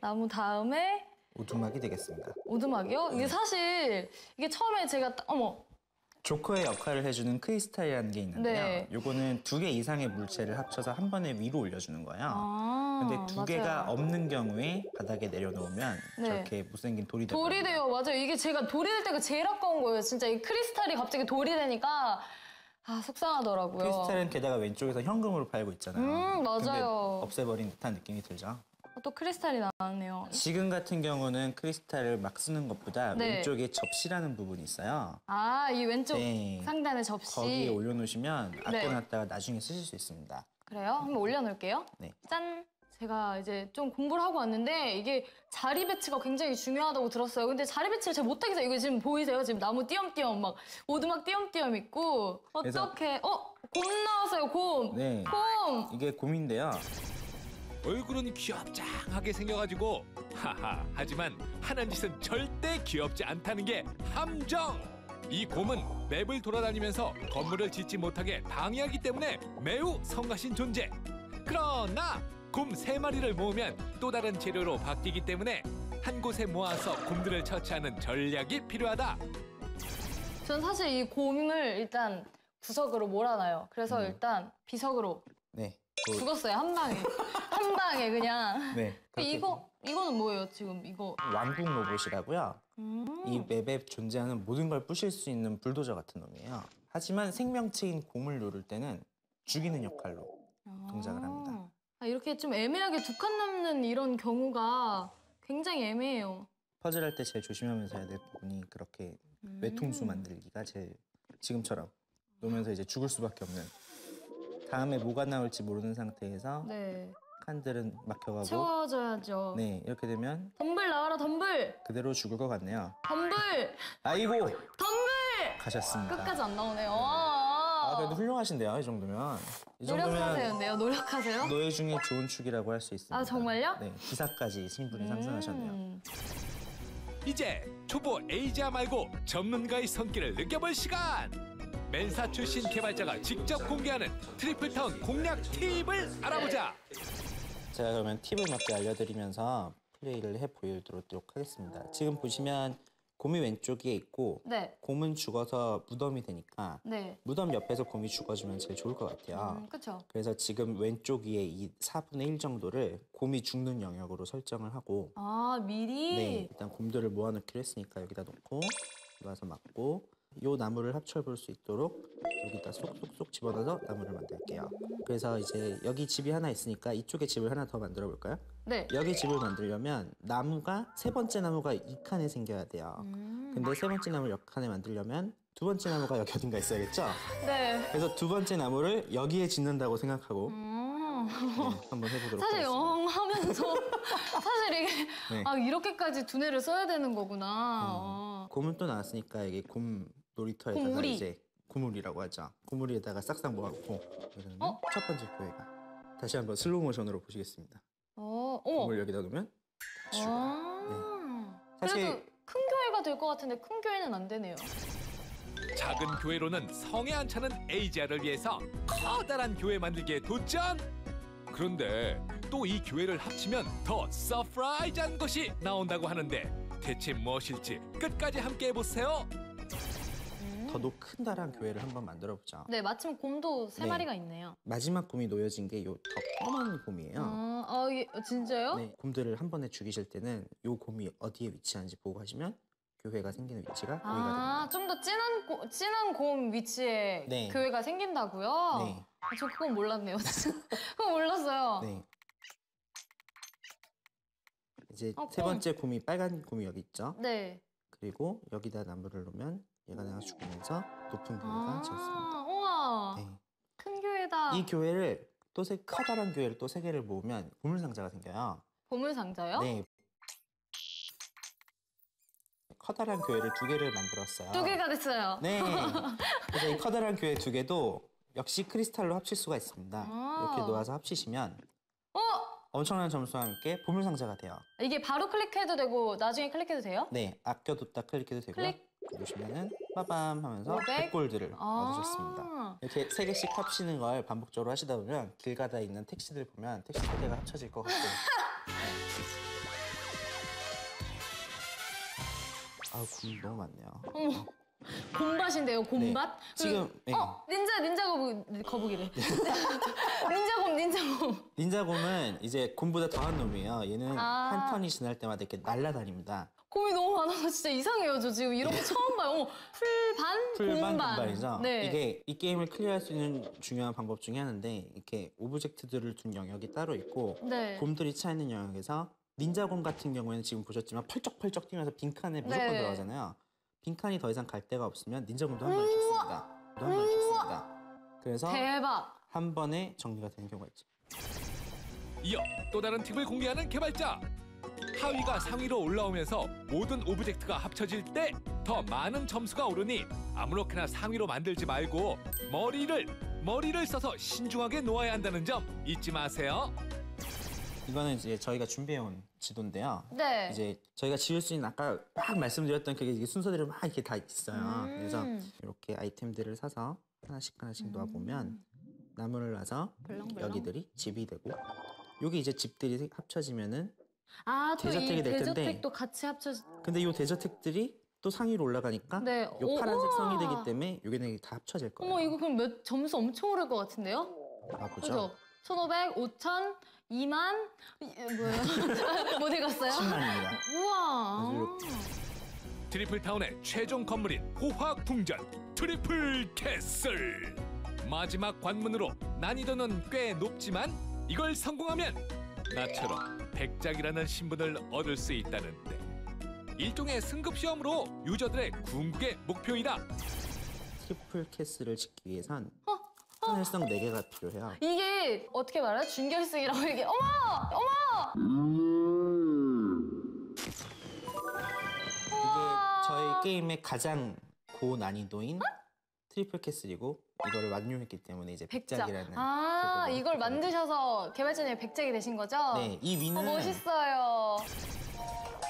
나무 다음에 오두막이 되겠습니다. 오두막이요? 이게 사실 이게 처음에 제가 조커의 역할을 해주는 크리스탈이라는 게 있는데요. 네. 요거는 2개 이상의 물체를 합쳐서 한 번에 위로 올려주는 거예요. 근데 2개가 맞아요. 없는 경우에 바닥에 내려놓으면 네. 저렇게 못생긴 돌이 돼요. 돌이 돼요. 맞아요. 이게 제가 돌이 될 때가 제일 아까운 거예요. 진짜 이 크리스탈이 갑자기 돌이 되니까 속상하더라고요. 크리스탈은 게다가 왼쪽에서 현금으로 팔고 있잖아요. 맞아요. 근데 없애버린 듯한 느낌이 들죠. 또 크리스탈이 나왔네요. 지금 같은 경우는 크리스탈을 막 쓰는 것보다 네. 왼쪽에 접시라는 부분이 있어요. 아, 이 왼쪽 네. 상단의 접시. 거기에 올려놓으시면 네. 아껴놨다가 나중에 쓰실 수 있습니다. 그래요? 한번 올려놓을게요. 네. 짠! 제가 이제 좀 공부를 하고 왔는데 이게 자리 배치가 굉장히 중요하다고 들었어요. 근데 자리 배치를 잘 못하겠어요. 이거 지금 보이세요? 지금 나무 띄엄띄엄 막 오두막 띄엄띄엄 있고 어떻게? 곰 나왔어요. 곰. 네. 곰. 이게 곰인데요. 얼굴은 귀엽장하게 생겨가지고 하하 하지만 하는 짓은 절대 귀엽지 않다는 게 함정. 이 곰은 맵을 돌아다니면서 건물을 짓지 못하게 방해하기 때문에 매우 성가신 존재. 그러나 곰 3마리를 모으면 또 다른 재료로 바뀌기 때문에 한 곳에 모아서 곰들을 처치하는 전략이 필요하다. 전 사실 이 곰을 일단 구석으로 몰아놔요. 그래서 일단 비석으로 네. 죽었어요. 한 방에. 한 방에 그냥. 네. 이거는 뭐예요? 지금 이거. 왕국 로봇이라고요. 이 맵에 존재하는 모든 걸 부실 수 있는 불도저 같은 놈이에요. 하지만 생명체인 곰을 누를 때는 죽이는 역할로 동작을 합니다. 이렇게 좀 애매하게 2칸 남는 이런 경우가 굉장히 애매해요. 퍼즐할 때 제일 조심하면서 해야 될 부분이 그렇게 외통수 만들기가 제일 지금처럼 놓으면서 이제 죽을 수밖에 없는. 다음에 뭐가 나올지 모르는 상태에서 네. 칸들은 막혀가고 채워져야죠. 네, 이렇게 되면 덤불 나와라, 덤불! 그대로 죽을 것 같네요. 덤불! 아이고! 덤불! 가셨습니다. 끝까지 안 나오네요. 그래도 훌륭하신데요, 이 정도면. 이 노력하세요. 노력하세요. 노예 중에 좋은 축이라고 할 수 있습니다. 아, 정말요? 네, 기사까지 신분이 상승하셨네요. 이제 초보 에이자 말고 전문가의 손길을 느껴볼 시간. 멘사 출신 개발자가 직접 공개하는 트리플타운 공략 팁을 알아보자. 제가 그러면 팁을 몇 개 알려드리면서 플레이를 해보도록 하겠습니다. 지금 보시면 곰이 왼쪽에 있고 네. 곰은 죽어서 무덤이 되니까 네. 무덤 옆에서 곰이 죽어주면 제일 좋을 것 같아요. 그렇죠. 그래서 지금 왼쪽 위에 이 4분의 1 정도를 곰이 죽는 영역으로 설정을 하고 미리? 네, 일단 곰들을 모아놓기로 했으니까 여기다 놓고 와서 막고 요 나무를 합쳐볼 수 있도록 여기다 쏙쏙쏙 집어넣어서 나무를 만들게요. 그래서 이제 여기 집이 하나 있으니까 이쪽에 집을 하나 더 만들어 볼까요? 네. 여기 집을 만들려면 나무가 3번째 나무가 이 칸에 생겨야 돼요. 근데 3번째 나무를 여기 칸에 만들려면 2번째 나무가 여기 어딘가 있어야겠죠? 네. 그래서 2번째 나무를 여기에 짓는다고 생각하고 한번 해보도록 사실 하겠습니다. 영 하면서 사실 이게 네. 이렇게까지 두뇌를 써야 되는 거구나. 곰은 또 나왔으니까 이게 곰 놀이터에다가 곰우리. 이제 고무리라고 하죠. 고무리에다가 싹싹 모아놓고 그러면 첫 번째 교회가 다시 한번 슬로우 모션으로 보시겠습니다. 곰을 여기다 놓으면 사실 그래도 큰 교회가 될 것 같은데 큰 교회는 안 되네요. 작은 교회로는 성에 안 차는 에이지아를 위해서 커다란 교회 만들기에 도전! 그런데 또 이 교회를 합치면 더 서프라이즈한 것이 나온다고 하는데 대체 무엇일지 끝까지 함께 해보세요. 더도 큰다란 교회를 한번 만들어보자. 네, 마침 곰도 3마리가 네. 있네요. 마지막 곰이 놓여진 게 요 더 검은 곰이에요. 진짜요? 네, 곰들을 한 번에 죽이실 때는 요 곰이 어디에 위치한지 보고 하시면 교회가 생기는 위치가 보이가 됩니다. 좀 더 진한 곰 위치에 네. 교회가 생긴다고요? 네. 저 그건 몰랐네요. 그건 몰랐어요. 네. 이제 세 번째 곰이 빨간 곰이 여기 있죠. 네. 그리고 여기다 나무를 놓으면 얘가 나가 죽으면서 높은 교회가 지었습니다. 우와. 네. 큰 교회다. 이 교회를 또 커다란 교회를 또 3개를 모으면 보물상자가 생겨요. 보물상자요? 네. 커다란 교회를 2개를 만들었어요. 2개가 됐어요. 네. 그래서 이 커다란 교회 2개도 역시 크리스탈로 합칠 수가 있습니다. 이렇게 놓아서 합치시면 엄청난 점수와 함께 보물상자가 돼요. 이게 바로 클릭해도 되고 나중에 클릭해도 돼요? 네, 아껴뒀다 클릭해도 되고요. 클릭. 누르시면은 빠밤 하면서 500? 100골드를 얻으셨습니다. 이렇게 3개씩 합치는 걸 반복적으로 하시다 보면 길 가다 있는 택시들 보면 택시 3개가 합쳐질 것 같고 아, 곰 너무 많네요. 어머, 곰밭인데요, 곰밭? 네, 지금 네. 닌자 거북이래. 닌자곰. 닌자곰은 이제 곰보다 더한 놈이에요. 얘는 한 턴이 지날 때마다 이렇게 날아다닙니다. 곰이 너무 많아서 진짜 이상해요. 저 지금 이런 거 처음 봐요. 어머, 풀반 곰반이죠. 네. 이게 이 게임을 클리어할 수 있는 중요한 방법 중에 하나인데 이렇게 오브젝트들을 둔 영역이 따로 있고 네. 곰들이 차 있는 영역에서 닌자곰 같은 경우에는 지금 보셨지만 펄쩍펄쩍 뛰면서 빈칸에 무조건 네. 들어가잖아요. 빈칸이 더 이상 갈 데가 없으면 닌자곰도 한 번에 죽습니다. 또 한 번에 죽습니다. 그래서 대박. 한 번에 정리가 되는 경우가 있죠. 이어 또 다른 팁을 공개하는 개발자. 하위가 상위로 올라오면서 모든 오브젝트가 합쳐질 때 더 많은 점수가 오르니 아무렇게나 상위로 만들지 말고 머리를 써서 신중하게 놓아야 한다는 점 잊지 마세요. 이거는 이제 저희가 준비해온 지도인데요. 네. 이제 저희가 지을 수 있는 아까 막 말씀드렸던 그게 이게 순서대로 막 이렇게 다 있어요. 그래서 이렇게 아이템들을 사서 하나씩 놓아보면 나무를 놔서 여기들이 집이 되고 여기 이제 집들이 합쳐지면은 또 이 대저택이 될 텐데 대저택도 같이 합쳐지. 근데 이 대저택들이 또 상위로 올라가니까 네. 이 파란색 우와. 성이 되기 때문에 여기는 다 합쳐질 거예요. 어머, 이거 그럼 점수 엄청 오를 것 같은데요? 봐보죠. 그죠? 1,500, 5,000, 2만, 뭐예요? 못 읽었어요? 10만입니다. 우와. 트리플타운의 최종 건물인 호화궁전 트리플 캐슬. 마지막 관문으로 난이도는 꽤 높지만 이걸 성공하면 나처럼 백작이라는 신분을 얻을 수 있다는데 일종의 승급 시험으로 유저들의 궁극의 목표이다. 트리플 캐슬을 짓기 위해선 하늘성 4개가 필요해요. 이게 어떻게 말해요? 준결승이라고 이게 어머! 이게 저희 게임의 가장 고난이도인 트리플 캐슬이고 이거를 완료했기 때문에 이제 백작이라는 이걸 만드셔서 개발자님이 백작이 되신 거죠? 네, 이 위는 멋있어요.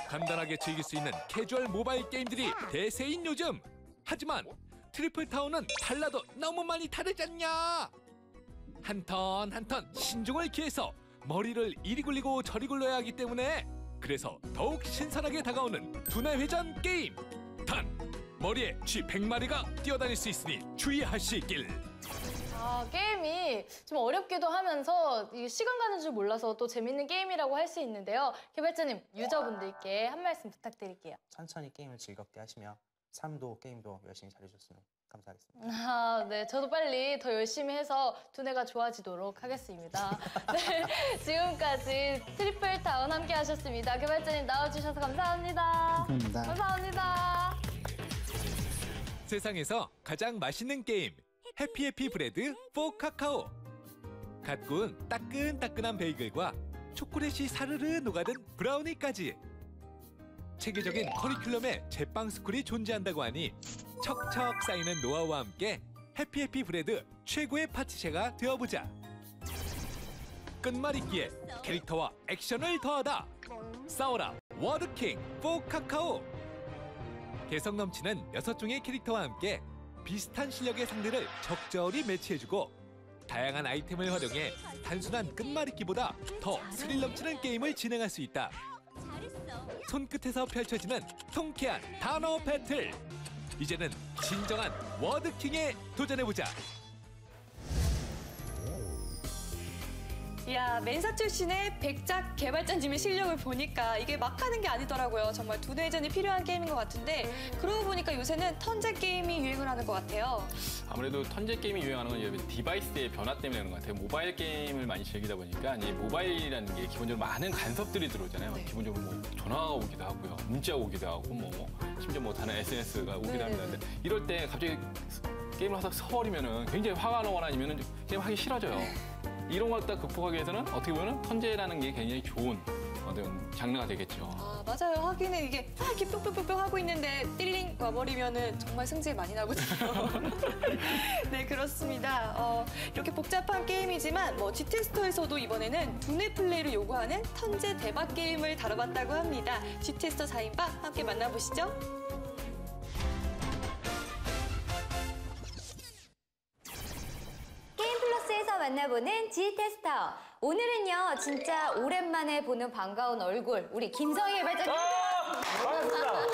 간단하게 즐길 수 있는 캐주얼 모바일 게임들이 대세인 요즘. 하지만 트리플타운은 달라도 너무 많이 다르잖냐. 한 턴 한 턴 신중을 기해서 머리를 이리 굴리고 저리 굴려야 하기 때문에 그래서 더욱 신선하게 다가오는 두뇌 회전 게임. 단 머리에 쥐 100마리가 뛰어다닐 수 있으니 주의하시길. 게임이 좀 어렵기도 하면서 이게 시간 가는 줄 몰라서 또 재밌는 게임이라고 할 수 있는데요. 개발자님, 유저분들께 한 말씀 부탁드릴게요. 천천히 게임을 즐겁게 하시며 삶도 게임도 열심히 잘해주셨으면 감사하겠습니다. 네, 저도 빨리 더 열심히 해서 두뇌가 좋아지도록 하겠습니다. 네, 지금까지 트리플타운 함께 하셨습니다. 개발자님 나와주셔서 감사합니다. 감사합니다. 감사합니다. 세상에서 가장 맛있는 게임 해피해피 브레드 4 카카오. 갓 구운 따끈따끈한 베이글과 초콜릿이 사르르 녹아든 브라우니까지. 체계적인 커리큘럼에 제빵 스쿨이 존재한다고 하니 척척 쌓이는 노하우와 함께 해피해피 브레드 최고의 파티셰가 되어보자. 끝말잇기에 캐릭터와 액션을 더하다. 싸워라 워드킹 4 카카오. 개성 넘치는 6종의 캐릭터와 함께 비슷한 실력의 상대를 적절히 매치해주고 다양한 아이템을 활용해 단순한 끝말잇기보다 더 스릴 넘치는 게임을 진행할 수 있다. 손끝에서 펼쳐지는 통쾌한 단어 배틀. 이제는 진정한 워드킹에 도전해보자. 이야, 맨사 출신의 백작 개발자님의 실력을 보니까 이게 막 하는 게 아니더라고요. 정말 두뇌전이 필요한 게임인 것 같은데 그러고 보니까 요새는 턴제 게임이 유행을 하는 것 같아요. 아무래도 턴제 게임이 유행하는 건 디바이스의 변화 때문에 그런 것 같아요. 모바일 게임을 많이 즐기다 보니까 이 모바일이라는 게 기본적으로 많은 간섭들이 들어오잖아요. 기본적으로 뭐 전화가 오기도 하고요, 문자가 오기도 하고 뭐 심지어 뭐 다른 SNS가 오기도 합니다. 근데 이럴 때 갑자기 게임을 하다 서버리면은 굉장히 화가 나거나 아니면은 게임 하기 싫어져요. 이런 걸 딱 극복하기 위해서는 어떻게 보면 턴제라는 게 굉장히 좋은 장르가 되겠죠. 아, 맞아요. 하기는 이게 이렇게 뿅뿅뿅뿅 하고 있는데 띨링 와버리면은 정말 승질 많이 나거든요. 네, 그렇습니다. 이렇게 복잡한 게임이지만 G테스터에서도 이번에는 두뇌 플레이를 요구하는 턴제 대박 게임을 다뤄봤다고 합니다. G테스터 4인방 함께 만나보시죠. 게임 플러스에서 만나보는 G테스터. 오늘은요, 진짜 오랜만에 보는 반가운 얼굴, 우리 김성희 개발자님. 반갑습니다.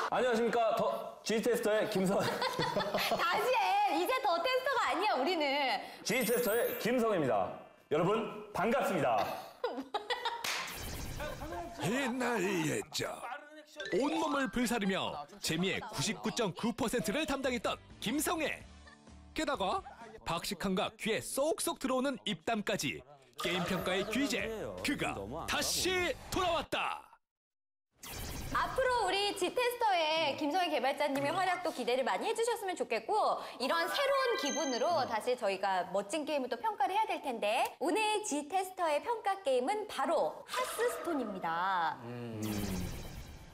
안녕하십니까. G테스터의 김성희. 다시 해. 이제 더 테스터가 아니야, 우리는. G테스터의 김성희입니다. 여러분, 반갑습니다. 옛날 예적 온몸을 불사르며 재미의 99.9%를 담당했던 김성애. 게다가 박식한가 귀에 쏙쏙 들어오는 입담까지 게임 평가의 귀재, 그가 다시 돌아왔다. 앞으로 우리 G테스터의 김성희 개발자님의 활약도 기대를 많이 해주셨으면 좋겠고, 이런 새로운 기분으로 다시 저희가 멋진 게임을 또 평가를 해야 될 텐데, 오늘 G테스터의 평가 게임은 바로 하스스톤입니다.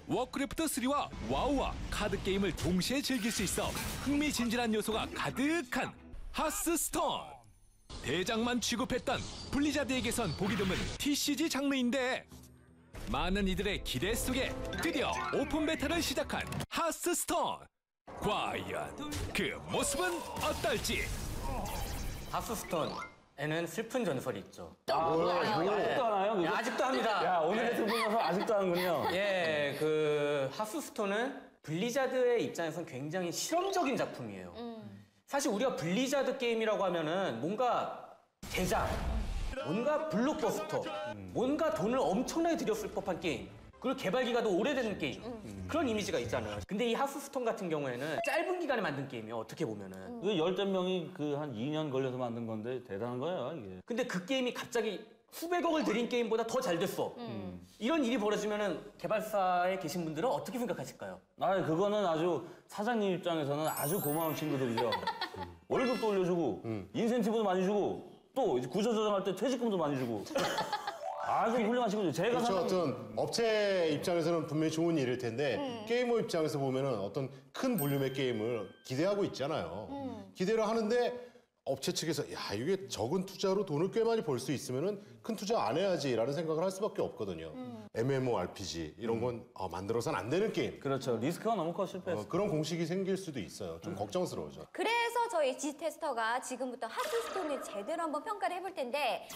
워크래프트 3와 와우와 카드 게임을 동시에 즐길 수 있어 흥미진진한 요소가 가득한 하스스톤. 대장만 취급했던 블리자드에게선 보기 드문 TCG 장르인데, 많은 이들의 기대 속에 드디어 오픈 베타를 시작한 하스스톤. 과연 그 모습은 어떨지. 하스스톤에는 슬픈 전설이 있죠. 아직도 하나요? 네, 아직도 합니다. 야, 오늘의 슬픈 전설 아직도 하는군요. 예, 그 하스스톤은 블리자드의 입장에선 굉장히 실험적인 작품이에요. 사실 우리가 블리자드 게임이라고 하면은 뭔가 대작, 뭔가 블록버스터, 뭔가 돈을 엄청나게 들였을 법한 게임, 그리고 개발 기간도 오래된 게임, 그런 이미지가 있잖아요. 근데 이 하스스톤 같은 경우에는 짧은 기간에 만든 게임이에요, 어떻게 보면은. 그 열댓 명이 그 한 2년 걸려서 만든 건데 대단한 거예요, 이게. 근데 그 게임이 갑자기 수백억을 들인 게임보다 더 잘 됐어. 이런 일이 벌어지면은 개발사에 계신 분들은 어떻게 생각하실까요? 아, 그거는 아주 사장님 입장에서는 아주 고마운 친구들이죠. 월급도 올려주고, 인센티브도 많이 주고, 또 이제 구조 조정할 때 퇴직금도 많이 주고. 아주 훌륭한 친구죠. 제가 그렇죠. 어떤 업체 입장에서는 분명히 좋은 일일 텐데 게이머 입장에서 보면은 어떤 큰 볼륨의 게임을 기대하고 있잖아요. 기대를 하는데 업체 측에서 야, 이게 적은 투자로 돈을 꽤 많이 벌 수 있으면은 큰 투자 안 해야지라는 생각을 할 수밖에 없거든요. MMORPG 이런 건 만들어서는 안 되는 게임. 그렇죠. 리스크가 너무 커 실패했어요. 그런 공식이 생길 수도 있어요. 좀 걱정스러워져. 그래서 저희 G테스터가 지금부터 하스스톤을 제대로 한번 평가를 해볼 텐데,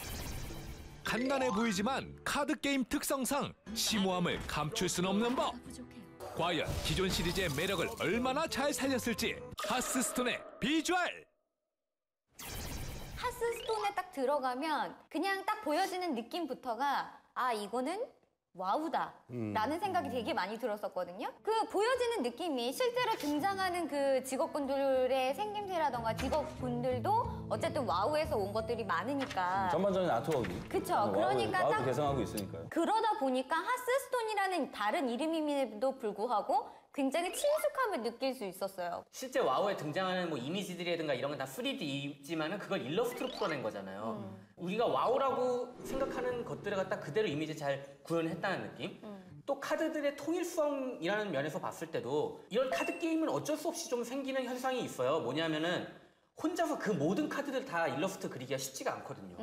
간단해 보이지만 카드 게임 특성상 심오함을 감출 수는 없는 법. 과연 기존 시리즈의 매력을 얼마나 잘 살렸을지. 하스스톤의 비주얼. 하스스톤에 딱 들어가면 그냥 딱 보여지는 느낌부터가 이거는 와우다 라는 생각이 되게 많이 들었었거든요. 그 보여지는 느낌이 실제로 등장하는 그 직업군들의 생김새라던가 직업군들도 어쨌든 와우에서 온 것들이 많으니까. 전반적인 아트웍이. 그쵸. 그러니까 와우도 딱 개성하고 있으니까요. 그러다 보니까 하스스톤이라는 다른 이름임에도 불구하고 굉장히 친숙함을 느낄 수 있었어요. 실제 와우에 등장하는 뭐 이미지들이라든가 이런 건 다 3D이지만은 그걸 일러스트로 풀어낸 거잖아요. 우리가 와우라고 생각하는 것들을 갖다 그대로 이미지 잘 구현했다는 느낌? 또 카드들의 통일성이라는 면에서 봤을 때도 이런 카드 게임은 어쩔 수 없이 좀 생기는 현상이 있어요. 뭐냐면은 혼자서 그 모든 카드들 다 일러스트 그리기가 쉽지가 않거든요.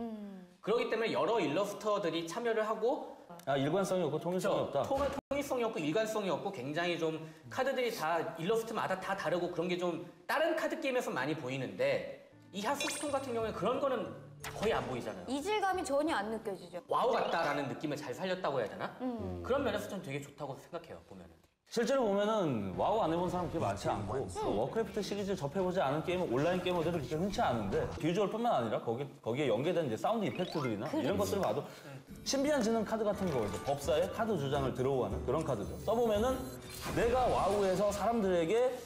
그렇기 때문에 여러 일러스터들이 참여를 하고 일관성이 없고 통일성이 없다. 통일성이 없고 일관성이 없고 굉장히 좀 카드들이 다 일러스트마다 다 다르고 그런 게 좀 다른 카드 게임에서 많이 보이는데 이 하스스톤 같은 경우에 그런 거는 거의 안 보이잖아요. 이질감이 전혀 안 느껴지죠. 와우 같다라는 느낌을 잘 살렸다고 해야 되나? 그런 면에서 좀 되게 좋다고 생각해요, 보면은. 실제로 보면은 와우 안 해본 사람 그렇게 많지 않고 워크래프트 시리즈 접해보지 않은 게임은 온라인 게이머들도 그렇게 흔치 않은데 비주얼뿐만 아니라 거기에 연계된 이제 사운드 이펙트들이나 이런 것들을 봐도 신비한 지능 카드 같은 거, 법사의 카드 주장을 들어오는 그런 카드죠. 써보면은 내가 와우에서 사람들에게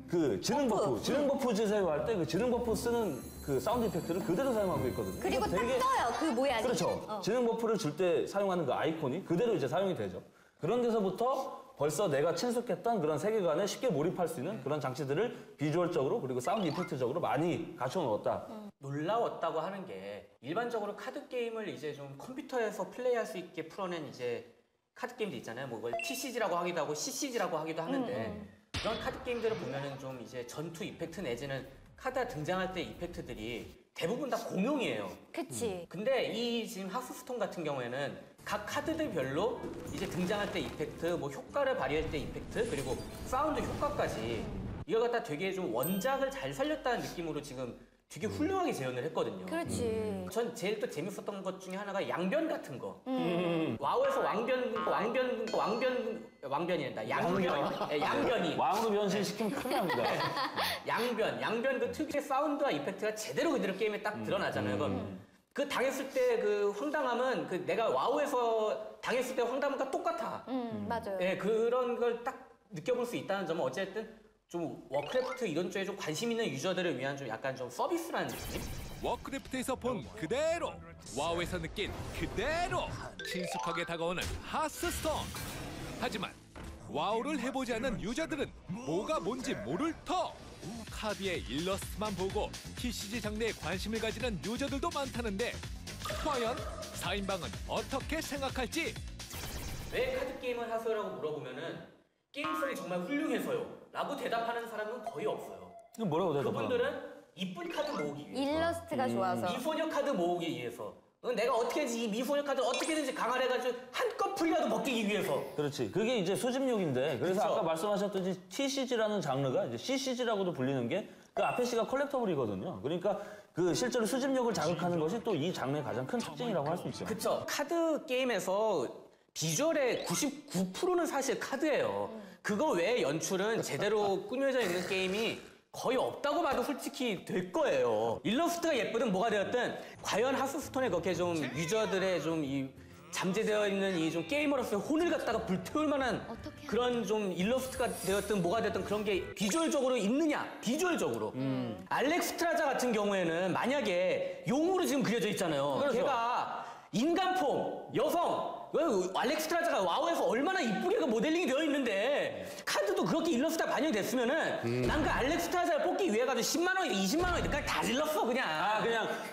그 지능 버프 사용할 때 그 지능 버프 쓰는 그 사운드 이펙트를 그대로 사용하고 있거든요. 그리고 딱 떠요, 그 모양이. 그렇죠. 지능 버프를 줄 때 사용하는 그 아이콘이 그대로 이제 사용이 되죠. 그런 데서부터 벌써 내가 친숙했던 그런 세계관에 쉽게 몰입할 수 있는 그런 장치들을 비주얼적으로 그리고 사운드 이펙트적으로 많이 갖춰놓았다. 놀라웠다고 하는 게 일반적으로 카드 게임을 이제 좀 컴퓨터에서 플레이할 수 있게 풀어낸 이제 카드 게임도 있잖아요. 뭐 그걸 TCG라고 하기도 하고 CCG라고 하기도 하는데 그런 카드 게임들을 보면은 좀 이제 전투 이펙트 내지는 카드가 등장할 때 이펙트들이 대부분 다 공용이에요. 그치. 근데 이 지금 하스스톤 같은 경우에는 각 카드들별로 이제 등장할 때 이펙트, 뭐 효과를 발휘할 때 이펙트, 그리고 사운드 효과까지 이걸 갖다 되게 좀 원작을 잘 살렸다는 느낌으로 지금 되게 훌륭하게 재현을 했거든요. 그렇지. 전 제일 또 재밌었던 것 중에 하나가 양변 같은 거. 와우에서 왕변이란다. 양변이. 왕으로 변신시키면 큰일 납니다. 양변 그 특유의 사운드와 이펙트가 제대로 그대로 게임에 딱 드러나잖아요. 그 당했을 때 그 황당함은 그 내가 와우에서 당했을 때 황당함과 똑같아. 맞아요. 예, 그런 걸 딱 느껴볼 수 있다는 점은 어쨌든 좀 워크래프트 이런 쪽에 좀 관심 있는 유저들을 위한 좀 약간 좀 서비스라는 느낌? 워크래프트에서 본 그대로, 와우에서 느낀 그대로 친숙하게 다가오는 하스스톤. 하지만 와우를 해보지 않은 유저들은 뭐가 뭔지 모를 터. 카드의 일러스트만 보고 TCG 장르에 관심을 가지는 유저들도 많다는데 과연 4인방은 어떻게 생각할지? 왜 카드 게임을 하세요라고 물어보면은 게임성이 정말 훌륭해서요 라고 대답하는 사람은 거의 없어요. 이거 뭐라고 대답하나? 그분들은 이쁜 카드 모으기 위해서, 일러스트가 좋아서, 미소녀 카드 모으기 위해서, 내가 어떻게든지 이 미소녀 카드를 어떻게든지 강화해가지고 한꺼풀이라도 벗기기 위해서. 그렇지. 그게 이제 수집욕인데, 그래서 그쵸? 아까 말씀하셨듯이 TCG라는 장르가 이제 CCG라고도 불리는 게 그 앞에 C가 컬렉터블이거든요. 그러니까 그 실제로 수집욕을 자극하는 것이 또 이 장르의 가장 큰 특징이라고 할 수 있죠. 그쵸. 카드 게임에서 비주얼의 99%는 사실 카드예요. 그거 외에 연출은 제대로 꾸며져 있는 게임이 거의 없다고 봐도 솔직히 될 거예요. 일러스트가 예쁘든 뭐가 되었든 과연 하스스톤에 그렇게 좀 유저들의 좀 이 잠재되어 있는 이 좀 게이머로서의 혼을 갖다가 불태울 만한 그런 좀 일러스트가 되었든 뭐가 되었든 그런 게 비주얼적으로 있느냐? 비주얼적으로. 알렉스트라자 같은 경우에는 만약에 용으로 지금 그려져 있잖아요. 그렇죠. 걔가 인간 폼, 여성, 알렉스트라자가 와우에서 얼마나 이쁘게 그 모델링이 되어 있는데 카드도 그렇게 일러스트가 반영이 됐으면은 난 그 알렉스트라자를 뽑기 위해 가지고 10만 원, 20만 원까지 다 질렀어 그냥. 아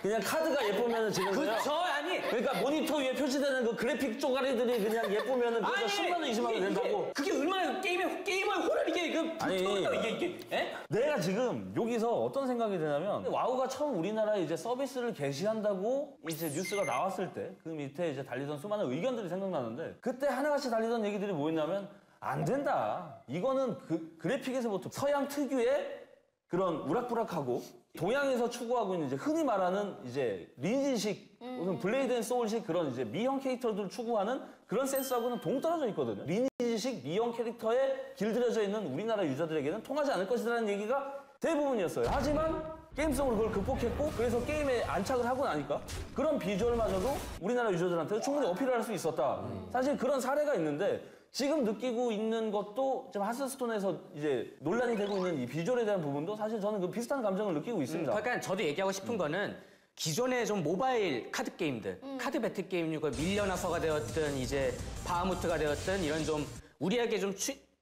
그냥 카드가 예쁘면은 지금 그렇죠. 아니 그러니까 모니터 위에 표시되는 그 그래픽 쪼가리들이 그냥 예쁘면은 그래서 10만 원, 20만 원 된다고. 그게 얼마나 게이머의 혼을 이게 불태운다 이게. 에? 내가 지금 여기서 어떤 생각이 드냐면 와우가 처음 우리나라에 이제 서비스를 개시한다고 이제 뉴스가 나왔을 때 그 밑에 이제 달리던 수많은 의견들이 생각나는데 그때 하나같이 달리던 얘기들이 뭐였냐면 안 된다. 이거는 그 그래픽에서부터 서양 특유의 그런 우락부락하고 동양에서 추구하고 있는 이제 흔히 말하는 이제 리니지식 무슨 블레이드 앤 소울식 그런 이제 미형 캐릭터들을 추구하는 그런 센스하고는 동떨어져 있거든요. 리니지식 미형 캐릭터에 길들여져 있는 우리나라 유저들에게는 통하지 않을 것이라는 얘기가 대부분이었어요. 하지만 게임성으로 그걸 극복했고 그래서 게임에 안착을 하고 나니까 그런 비주얼마저도 우리나라 유저들한테 충분히 어필을 할 수 있었다. 사실 그런 사례가 있는데 지금 느끼고 있는 것도 지금 하스스톤에서 이제 논란이 되고 있는 이 비주얼에 대한 부분도 사실 저는 그 비슷한 감정을 느끼고 있습니다. 그러니까 저도 얘기하고 싶은 거는 기존의 좀 모바일 카드 게임들, 카드 배틀 게임류가 밀려나서가 되었든 이제 바하무트가 되었든 이런 좀 우리에게 좀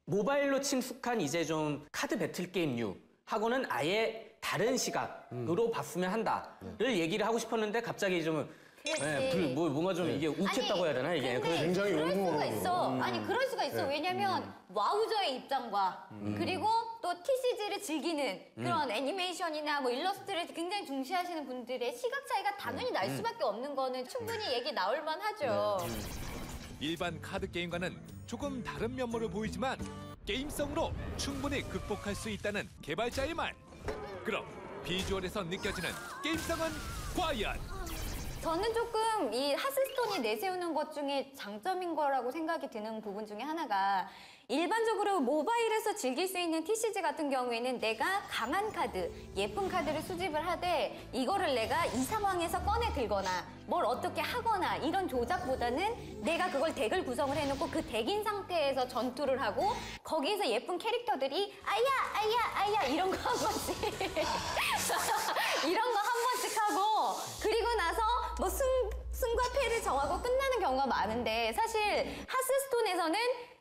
모바일로 친숙한 이제 좀 카드 배틀 게임류 하고는 아예 다른 시각으로 봤으면 한다를 얘기를 하고 싶었는데 갑자기 좀 뭔가 좀 이게 욱했다고 해야 되나 이게. 굉장히 그럴 수가 용어로. 있어. 아니 그럴 수가 있어. 왜냐면 와우저의 입장과 그리고 또 TCG를 즐기는 그런 애니메이션이나 뭐 일러스트를 굉장히 중시하시는 분들의 시각 차이가 당연히 날 수밖에 없는 거는 충분히 얘기 나올 만하죠. 일반 카드 게임과는 조금 다른 면모를 보이지만 게임성으로 충분히 극복할 수 있다는 개발자의 말. 그럼 비주얼에서 느껴지는 게임성은 과연? 저는 조금 이 하스스톤이 내세우는 것 중에 장점인 거라고 생각이 드는 부분 중에 하나가 일반적으로 모바일에서 즐길 수 있는 TCG 같은 경우에는 내가 강한 카드, 예쁜 카드를 수집을 하되 이거를 내가 이 상황에서 꺼내 들거나 뭘 어떻게 하거나 이런 조작보다는 내가 그걸 덱을 구성을 해놓고 그 덱인 상태에서 전투를 하고 거기에서 예쁜 캐릭터들이 아야 이런 거 한 번씩 이런 거 한 번씩 하고 그리고 나서 뭐 승과 패를 정하고 끝나는 경우가 많은데 사실 하스스톤에서는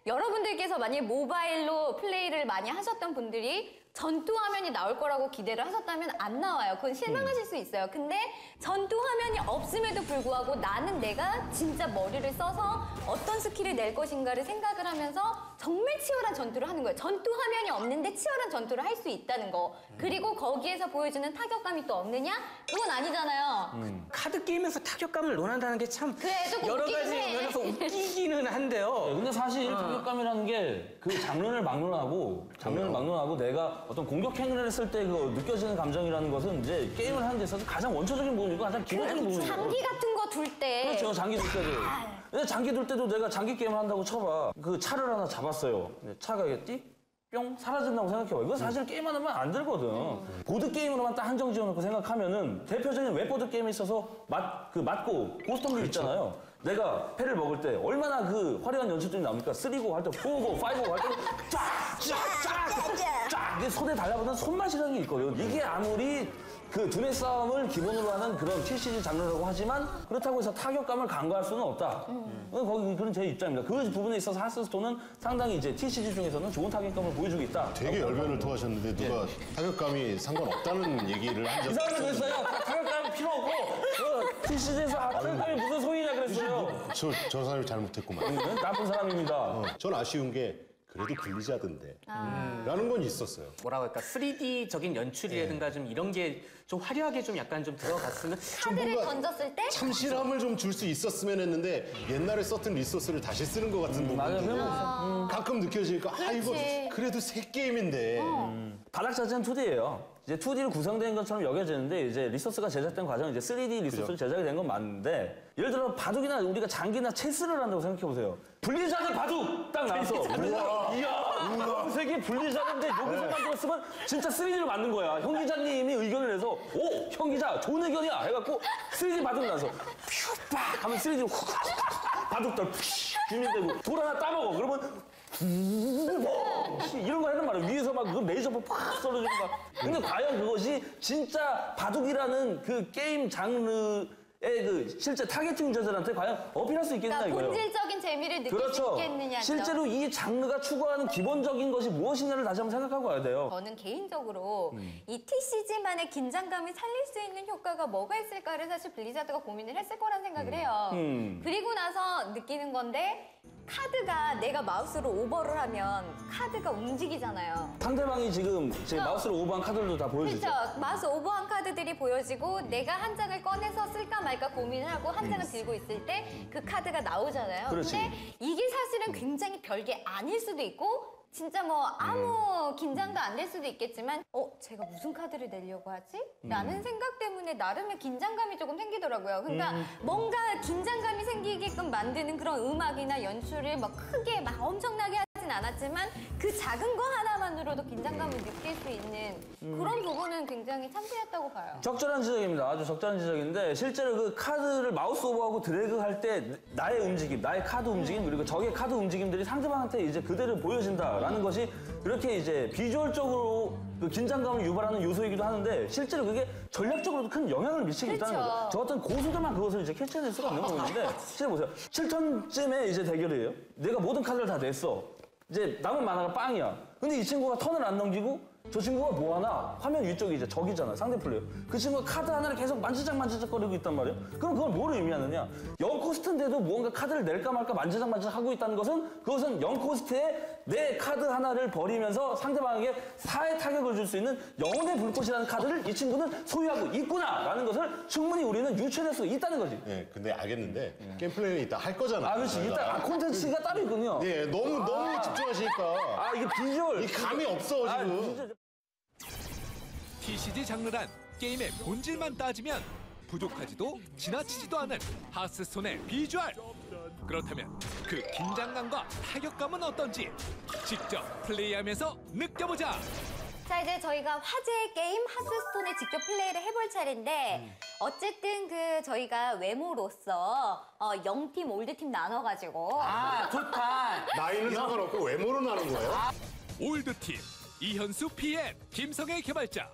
여러분들께서 만약에 모바일로 플레이를 많이 하셨던 분들이 전투 화면이 나올 거라고 기대를 하셨다면 안 나와요. 그건 실망하실 수 있어요. 근데 전투 화면이 없음에도 불구하고 나는 내가 진짜 머리를 써서 어떤 스킬을 낼 것인가를 생각을 하면서 정말 치열한 전투를 하는 거예요. 전투 화면이 없는데 치열한 전투를 할 수 있다는 거. 그리고 거기에서 보여주는 타격감이 또 없느냐? 그건 아니잖아요. 카드 게임에서 타격감을 논한다는 게 참 그래, 조금 여러 웃기긴 가지 해. 면에서 웃기기는 한데요. 근데 사실 타격감이라는 게 그 장르를 막론하고 내가 어떤 공격 행위를 했을 때 그 느껴지는 감정이라는 것은 이제 게임을 하는 데 있어서 가장 원초적인 부분이고 가장 기본적인 부분이에요. 장기 같은 거 둘 때. 그렇죠. 장기 둘 때도. 근데 장기 둘 때도 내가 장기 게임을 한다고 쳐봐. 그 차를 하나 잡았어요. 근데 차가 이게 뿅 사라진다고 생각해봐. 이거 사실 게임 하나만 안 들거든. 보드 게임으로만 딱 한정 지어놓고 생각하면은 대표적인 웹보드 게임에 있어서 맞고 고스톱 있잖아요. 내가 패를 먹을 때 얼마나 그 화려한 연출들이 나옵니까? 3고 할 때 4고 5고 할 때 쫙 이게 손에 달라붙는 손맛이라는 게 있거든. 이게 아무리 그 두뇌 싸움을 기본으로 하는 그런 TCG 장르라고 하지만 그렇다고 해서 타격감을 간과할 수는 없다. 그건 제 입장입니다. 그 부분에 있어서 하스스톤은 상당히 이제 TCG 중에서는 좋은 타격감을 보여주고 있다. 되게 열변을 토하셨는데 누가 타격감이 상관없다는 얘기를 한 적이 이상하게 그랬어요. 타격감 필요 없고 TCG에서 타격감이 무슨 소리냐 그랬어요. 저 사람이 잘못했구만. 나쁜 사람입니다. 전 아쉬운 게 그래도 블리자드인데 라는 건 있었어요. 뭐라고 할까 3D적인 연출이라든가 좀 이런 게 좀 화려하게 좀 약간 좀 들어갔으면 카드를 던졌을 때 참실함을 좀 줄 수 있었으면 했는데 옛날에 썼던 리소스를 다시 쓰는 것 같은 부분도 가끔 느껴지니까 이거 그래도 새 게임인데 바닥 자체는 2D예요. 이제 2D로 구성된 것처럼 여겨지는데 이제 리소스가 제작된 과정은 이제 3D 리소스로 제작이 된 건 맞는데 예를 들어 바둑이나 우리가 장기나 체스를 한다고 생각해 보세요. 블리자드 바둑 딱 나와서 이야 세계 블리자드인데 여기서만 들었으면 진짜 3D로 만든 거야. 형 기자님이 의견을 내서 형 기자 좋은 의견이야 해갖고 3D 바둑 나서 퓨빡 하면 3D로 바둑돌 주민되고 돌 하나 따먹어 그러면 이런 거 하는 말이야. 위에서 막 그 레이저포 팍 쏘러지고 막. 근데 과연 그것이 진짜 바둑이라는 그 게임 장르의 그 실제 타겟팅 유저들한테 과연 어필할 수 있겠느냐 그러니까 이거예요. 본질적인 재미를 느낄 그렇죠. 수 있겠느냐. 실제로 이 장르가 추구하는 기본적인 것이 무엇이냐를 다시 한번 생각하고 와야 돼요. 저는 개인적으로 이 TCG만의 긴장감을 살릴 수 있는 효과가 뭐가 있을까를 사실 블리자드가 고민을 했을 거란 생각을 해요. 그리고 나서 느끼는 건데 카드가 내가 마우스로 오버를 하면 카드가 움직이잖아요. 상대방이 지금 제 마우스로 오버한 카드들도 다 보여주죠. 그렇죠. 마우스 오버한 카드들이 보여지고 내가 한 장을 꺼내서 쓸까 말까 고민을 하고 한 장을 들고 있을 때 그 카드가 나오잖아요. 그렇지. 근데 이게 사실은 굉장히 별게 아닐 수도 있고 진짜 뭐 아무 긴장도 안 될 수도 있겠지만 제가 무슨 카드를 내려고 하지? 라는 생각 때문에 나름의 긴장감이 조금 생기더라고요. 그러니까 뭔가 긴장감이 생기게끔 만드는 그런 음악이나 연출을 막 크게 막 엄청나게 하진 않았지만 그 작은 거 하나만으로도 긴장감을 느낄 수 있는 그런 부분은 굉장히 참신했다고 봐요. 적절한 지적입니다. 아주 적절한 지적인데 실제로 그 카드를 마우스 오버하고 드래그 할 때 나의 움직임, 나의 카드 움직임 그리고 적의 카드 움직임들이 상대방한테 이제 그대로 보여진다라는 것이 그렇게 이제 비주얼적으로 그 긴장감을 유발하는 요소이기도 하는데 실제로 그게 전략적으로도 큰 영향을 미치고 있다는 거죠. 저 같은 고수들만 그것을 이제 캐치해낼 수가 없는 부분인데 실제 보세요. 7턴쯤에 이제 대결이에요. 내가 모든 카드를 다 냈어. 이제 남은 만화가 빵이야. 근데 이 친구가 턴을 안 넘기고 저 친구가 뭐 하나 화면 위쪽이 이제 적이잖아 상대 플레이어. 그 친구가 카드 하나를 계속 만지작거리고 있단 말이에요. 그럼 그걸 뭐로 의미하느냐? 0코스트인데도 무언가 카드를 낼까 말까 만지작 하고 있다는 것은 그것은 0코스트에 내 카드 하나를 버리면서 상대방에게 4의 타격을 줄 수 있는 영혼의 불꽃이라는 카드를 이 친구는 소유하고 있구나라는 것을 충분히 우리는 유추해낼 수 있다는 거지. 네, 근데 알겠는데 게임 플레이는 이따 할 거잖아. 그렇지. 이따 콘텐츠가 따로 있군요. 네, 너무 집중하시니까. 이게 비주얼. 이 감이 없어 지금. TCG 장르란 게임의 본질만 따지면 부족하지도 지나치지도 않은 하스스톤의 비주얼. 그렇다면 그 긴장감과 타격감은 어떤지 직접 플레이하면서 느껴보자. 자, 이제 저희가 화제의 게임 하스스톤에 직접 플레이를 해볼 차례인데 어쨌든 그 저희가 외모로서 0팀, 올드팀 나눠가지고 좋다. 나이는 상관없고 외모로 나눈 거예요? 올드팀 이현수 PM, 김성애 개발자.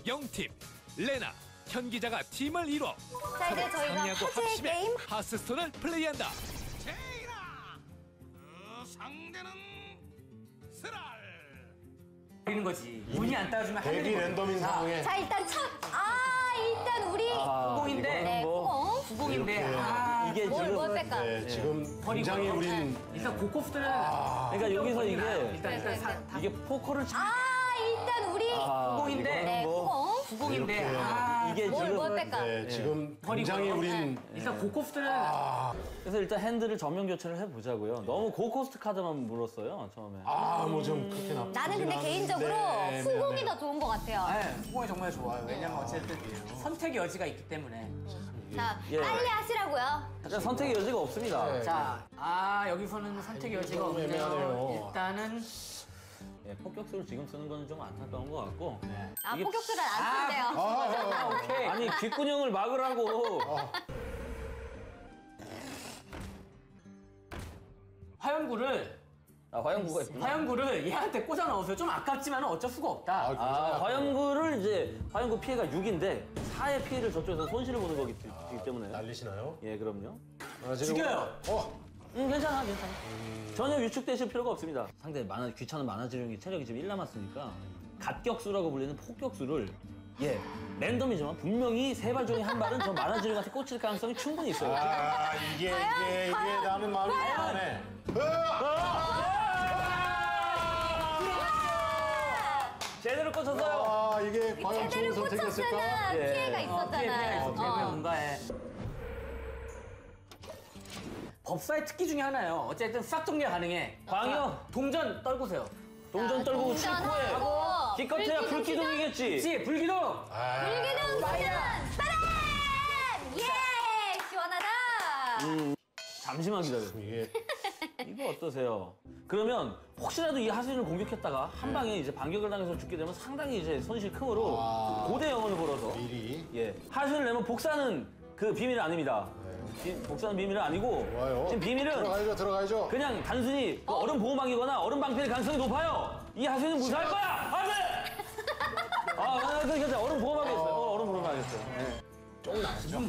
0팀 레나, 현 기자가 팀을 이뤄 자, 이제 저희가 상의하고 화제의 합심해 게임 하스스톤을 플레이한다. 상대 그리는 거지. 운이 안 따라주면 대기 하늘이 랜덤인 상황에. 자, 일단 일단 우리 후공인데. 네, 후공. 후공인데. 이게 뭘 뺄까? 네, 지금 굉장히 우린 일단 고코스들은 그러니까 여기서 이게 일단 이게 포커를 일단 우리 후공인데. 네, 후공. 후공인데. 이게 뭘 뺄까? 네, 지금 굉장히 우린 일단 고코스들은 그래서 일단 핸들을 전면 교체를 해보자고요. 너무 고코스트 카드만 물었어요 처음에. 뭐 좀 그렇게 나쁘지 나는 근데 개인적으로 후공이 더 좋은 것 같아요. 네, 후공이 정말 좋아요. 왜냐면 어쨌든 선택의 여지가 있기 때문에. 자, 예. 빨리 하시라고요. 약간 선택의 여지가 없습니다. 자, 여기서는 선택의 여지가 없네요. 애매하네요. 일단은 폭격수를 지금 쓰는 건 좀 안타까운 것 같고. 아, 폭격수를 안 쓴대요. 오케이. 아니 귓구녕을 막으라고. 화염구가 있구나. 화염구를 얘한테 꽂아 넣으세요. 좀 아깝지만 어쩔 수가 없다. 화염구를 이제 화염구 피해가 6인데 4의 피해를 저쪽에서 손실을 보는 거기 때문에. 날리시나요? 예, 그럼요. 죽여요. 괜찮아. 전혀 위축되실 필요가 없습니다. 상당히 귀찮은 만화지룡이 체력이 지금 1 남았으니까 갓격수라고 불리는 폭격수를 랜덤이지만 분명히 세 발 중에 한 발은 저 만화지룡한테 꽂힐 가능성이 충분히 있어요. 이게 나는 마음이 불안해. 제대로 꽂혔어요. 이게 과연 좋은 선택이었을까? 피해가 있었잖아요. 뭔가에. 법사의 특기 중에 하나예요. 어쨌든 싹 정리가 가능해. 광역! 동전 떨구세요. 동전 떨고 동전하고 기껏해야 불기둥이겠지. 그치, 불기둥! 불기둥 과연 빠란! 예! 시원하다! 잠시만 기다려요. 이거 어떠세요? 그러면 혹시라도 이 하수인을 공격했다가 한 방에 이제 반격을 당해서 죽게 되면 상당히 이제 손실 크므로 고대 영혼을 걸어서 미리. 하수인을 내면 복사는 그 비밀은 아닙니다. 복사는 비밀은 아니고 좋아요. 지금 비밀은 들어가야죠. 그냥 단순히 그 얼음 보호막이거나 얼음 방패일 가능성이 높아요. 이 하수인은 무사할 거야. 괜찮아. 얼음 보호막이 있어요. 얼음 보호막이 있어요. 조금 나왔죠.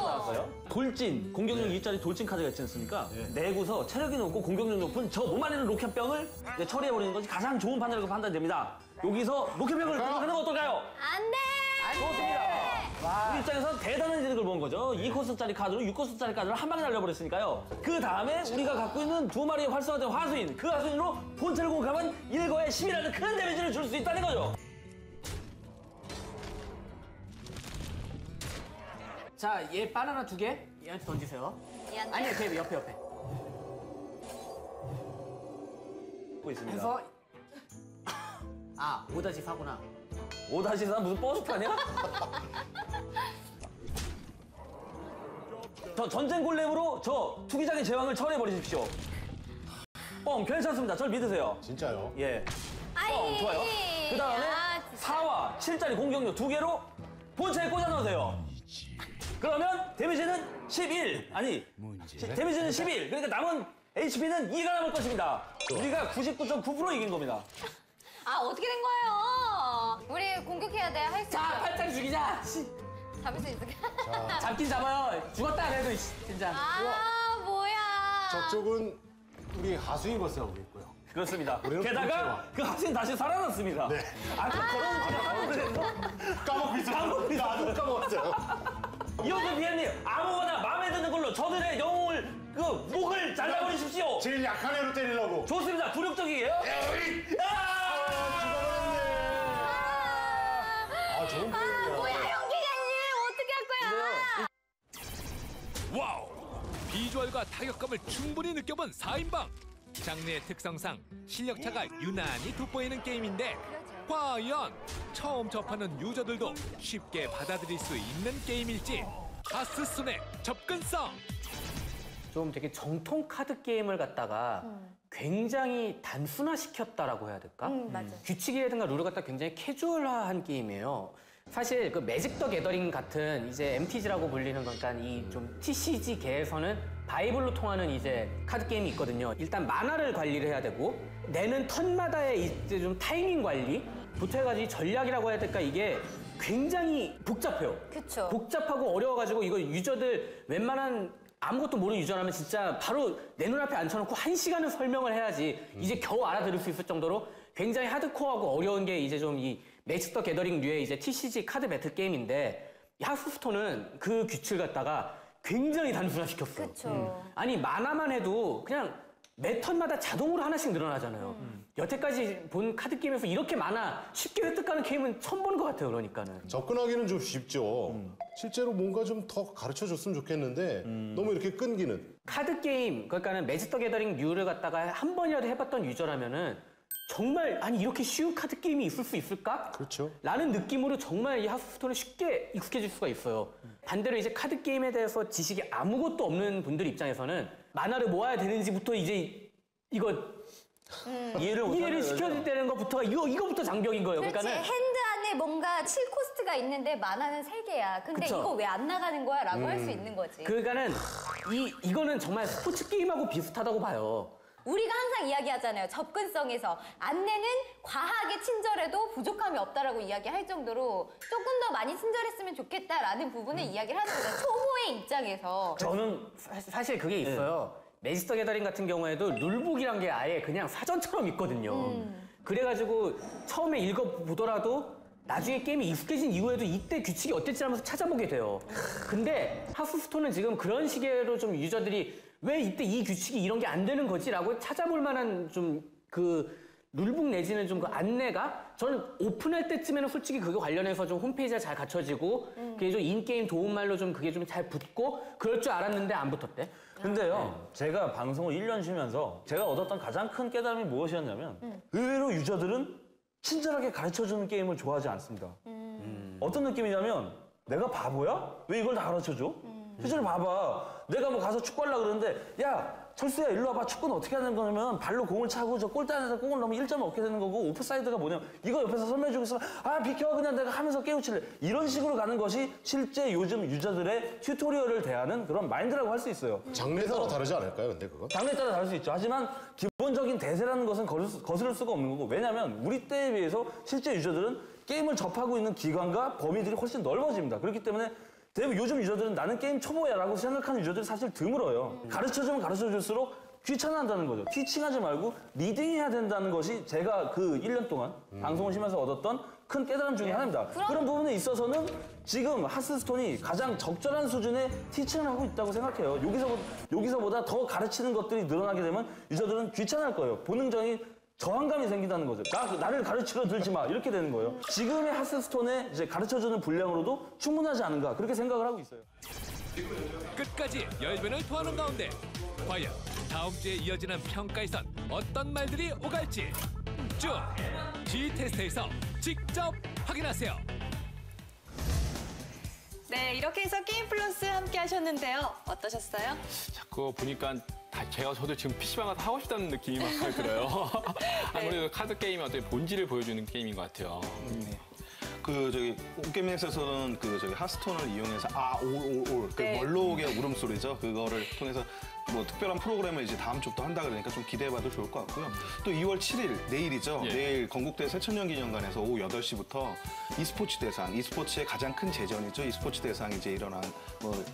나왔어요. 돌진, 공격력 2짜리 돌진 카드가 있지 않습니까? 내구서 체력이 높고 공격력 높은 저 몸 안에 있는 로켓병을 처리해버리는 것이 가장 좋은 판단이라고 판단됩니다. 여기서 로켓병을 공격하는 건 어떨까요? 안 돼! 좋습니다. 우리 입장에서 대단한 이득을 본 거죠. 2코스짜리 카드로 6코스짜리 카드를 한 방에 날려버렸으니까요. 그 다음에 우리가 갖고 있는 2마리의 활성화된 화수인, 그 화수인으로 본체를 공격하면 1거에 10이라는 큰 데미지를 줄 수 있다는 거죠. 자, 얘 바나나 2개 얘한테 던지세요. 얘한테? 아니, 걔 옆에. 보고 있습니다. 해서 5-4구나. 5-4 무슨 버스판이야? 저 전쟁 골렘으로 저 투기장의 제왕을 처리해버리십시오. 괜찮습니다. 저를 믿으세요. 진짜요? 예. 좋아요. 그 다음에 4와 7짜리 공격력 2개로 본체에 꽂아 넣으세요. 그러면 데미지는 11. 데미지는 11. 그러니까 남은 HP는 2가 남을 것입니다. 우리가 99.9% 이긴 겁니다. 어떻게 된 거예요? 우리 공격해야 돼. 할 수 있어. 자, 팔짱 죽이자. 잡을 수 있을까? 잡긴 잡아요. 죽었다 안 해도 진짜. 뭐야. 저쪽은 우리 하수인 것을 있고요. 그렇습니다. 게다가 그 학생 다시 살아났습니다. 네. 걸어놓고 까먹고 있어요. 나도 까먹었어요. 이호준 비엠님 아무거나 마음에 드는 걸로 저들의 영웅을 목을 잘라버리십시오. 제일 약한 애로 때리려고. 좋습니다. 굴욕적이에요. 좋은 뭐야, 연기자님! 어떻게 할 거야? 와우! 비주얼과 타격감을 충분히 느껴본 4인방. 장르의 특성상 실력차가 유난히 돋보이는 게임인데 과연 처음 접하는 유저들도 쉽게 받아들일 수 있는 게임일지 하스손의 접근성. 좀 되게 정통 카드 게임을 갖다가 굉장히 단순화시켰다라고 해야 될까? 맞아. 규칙이라든가 룰을 갖다 굉장히 캐주얼화한 게임이에요. 사실 그 매직 더 게더링 같은 이제 MTG라고 불리는 그러니까 이 좀 TCG계에서는 바이블로 통하는 이제 카드 게임이 있거든요. 일단 만화를 관리를 해야 되고 내는 턴마다의 이제 좀 타이밍 관리부터 해가지고 전략이라고 해야 될까 이게 굉장히 복잡해요. 그쵸. 복잡하고 어려워가지고 이거 유저들 웬만한 아무것도 모르는 유저라면 진짜 바로 내 눈앞에 앉혀놓고 1시간을 설명을 해야지 이제 겨우 알아들을 수 있을 정도로 굉장히 하드코어하고 어려운 게 이제 좀 이 매직 더 게더링류의 이제 TCG 카드 배틀 게임인데 하스스톤은 그 규칙을 갖다가 굉장히 단순화시켰어요. 그쵸. 아니 만화만 해도 그냥 매 턴마다 자동으로 하나씩 늘어나잖아요. 여태까지 본 카드 게임에서 이렇게 많아 쉽게 획득하는 게임은 처음 보는 것 같아요. 그러니까는. 접근하기는 좀 쉽죠. 실제로 뭔가 좀 더 가르쳐줬으면 좋겠는데 너무 이렇게 끈기는. 카드 게임, 그러니까는 매직 더 게더링 류를 갖다가 한 번이라도 해봤던 유저라면은 정말 아니 이렇게 쉬운 카드 게임이 있을 수 있을까? 그렇죠. 라는 느낌으로 정말 이 하스스톤을 쉽게 익숙해질 수가 있어요. 반대로 이제 카드 게임에 대해서 지식이 아무것도 없는 분들 입장에서는 만화를 모아야 되는지부터 이제 이거 이해를 시켜야 되는 것부터가 이거부터 장벽인 거예요. 그렇지. 그러니까는 핸드 안에 뭔가 7코스트가 있는데 만화는 3개야. 근데 그쵸. 이거 왜 안 나가는 거야? 라고 할 수 있는 거지. 그러니까는 이거는 정말 스포츠 게임하고 비슷하다고 봐요. 우리가 항상 이야기하잖아요. 접근성에서 안내는 과하게 친절해도 부족함이 없다라고 이야기할 정도로 조금 더 많이 친절했으면 좋겠다라는 부분을 이야기를 하는 거죠. 초보의 입장에서. 저는 사실 그게 있어요. 매직 더 게더링 같은 경우에도 룰북이란 게 아예 그냥 사전처럼 있거든요. 그래가지고 처음에 읽어보더라도 나중에 게임이 익숙해진 이후에도 이때 규칙이 어땠지 하면서 찾아보게 돼요. 근데 하스스톤은 지금 그런 식으로 좀 유저들이 왜 이때 이 규칙이 이런 게 안 되는 거지? 라고 찾아볼 만한 좀 그 룰북 내지는 좀 그 안내가 저는 오픈할 때쯤에는 솔직히 그거 관련해서 좀 홈페이지가 잘 갖춰지고 그게 좀 인게임 도움말로 좀 그게 좀 잘 붙고 그럴 줄 알았는데 안 붙었대. 근데요, 제가 방송을 1년 쉬면서 제가 얻었던 가장 큰 깨달음이 무엇이었냐면 의외로 유저들은 친절하게 가르쳐주는 게임을 좋아하지 않습니다. 어떤 느낌이냐면 내가 바보야? 왜 이걸 다 가르쳐줘? 실제로 봐봐. 내가 뭐 가서 축구하려고 그러는데 야 철수야 일로 와봐. 축구는 어떻게 하는 거냐면 발로 공을 차고 저 골단에다 공을 넣으면 1점을 얻게 되는 거고 오프사이드가 뭐냐면 이거 옆에서 설명해주고 있으면 아 비켜 그냥 내가 하면서 깨우칠래. 이런 식으로 가는 것이 실제 요즘 유저들의 튜토리얼을 대하는 그런 마인드라고 할 수 있어요. 장르에 따라 다르지 않을까요? 근데 그거? 장르에 따라 다를 수 있죠. 하지만 기본적인 대세라는 것은 거스를 수가 없는 거고 왜냐하면 우리 때에 비해서 실제 유저들은 게임을 접하고 있는 기관과 범위들이 훨씬 넓어집니다. 그렇기 때문에 대부분 요즘 유저들은 나는 게임 초보야 라고 생각하는 유저들이 사실 드물어요. 가르쳐주면 가르쳐줄수록 귀찮아한다는 거죠. 티칭하지 말고 리딩해야 된다는 것이 제가 그 1년 동안 방송을 쉬면서 얻었던 큰 깨달음 중에 하나입니다. 그런 부분에 있어서는 지금 하스스톤이 가장 적절한 수준의 티칭을 하고 있다고 생각해요. 여기서보다 더 가르치는 것들이 늘어나게 되면 유저들은 귀찮아할 거예요. 본능적인 저항감이 생긴다는 거죠. 나를 가르치려 들지 마. 이렇게 되는 거예요. 지금의 하스스톤에 이제 가르쳐주는 분량으로도 충분하지 않은가. 그렇게 생각을 하고 있어요. 끝까지 열변을 토하는 가운데 과연 다음 주에 이어지는 평가에선 어떤 말들이 오갈지 쭉 G테스트에서 직접 확인하세요. 네, 이렇게 해서 게임 플러스 함께 하셨는데요. 어떠셨어요? 자꾸 보니까 저도 지금 PC방 가서 하고 싶다는 느낌이 막 들어요. 아무래도 카드 게임의 어떤 본질을 보여주는 게임인 것 같아요. 온게임에서는 하스톤을 이용해서 네. 멀록의 울음소리죠. 그거를 통해서 뭐 특별한 프로그램을 이제 다음 주부터 한다 그러니까 좀 기대해봐도 좋을 것 같고요. 또 2월 7일 내일이죠. 내일 건국대 새천년기념관에서 오후 8시부터 e스포츠 대상, e스포츠의 가장 큰 재전이죠. e스포츠 대상이 이제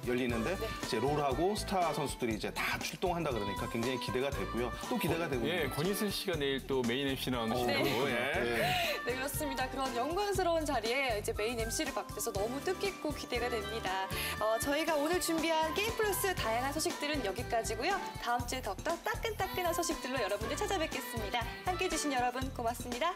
열리는데 이제 롤하고 스타 선수들이 이제 다 출동한다 그러니까 굉장히 기대가 되고요. 또 기대가 되고. 예, 권희슬 씨가 내일 또 메인 MC 나오신다고. 네, 그렇습니다. 그런 영광스러운 자리에 이제 메인 MC를 맡게 돼서 너무 뜻깊고 기대가 됩니다. 저희가 오늘 준비한 게임 플러스 다양한 소식들은 여기까지고요. 다음 주에 더욱더 따끈따끈한 소식들로 여러분들 찾아뵙겠습니다. 함께해 주신 여러분 고맙습니다.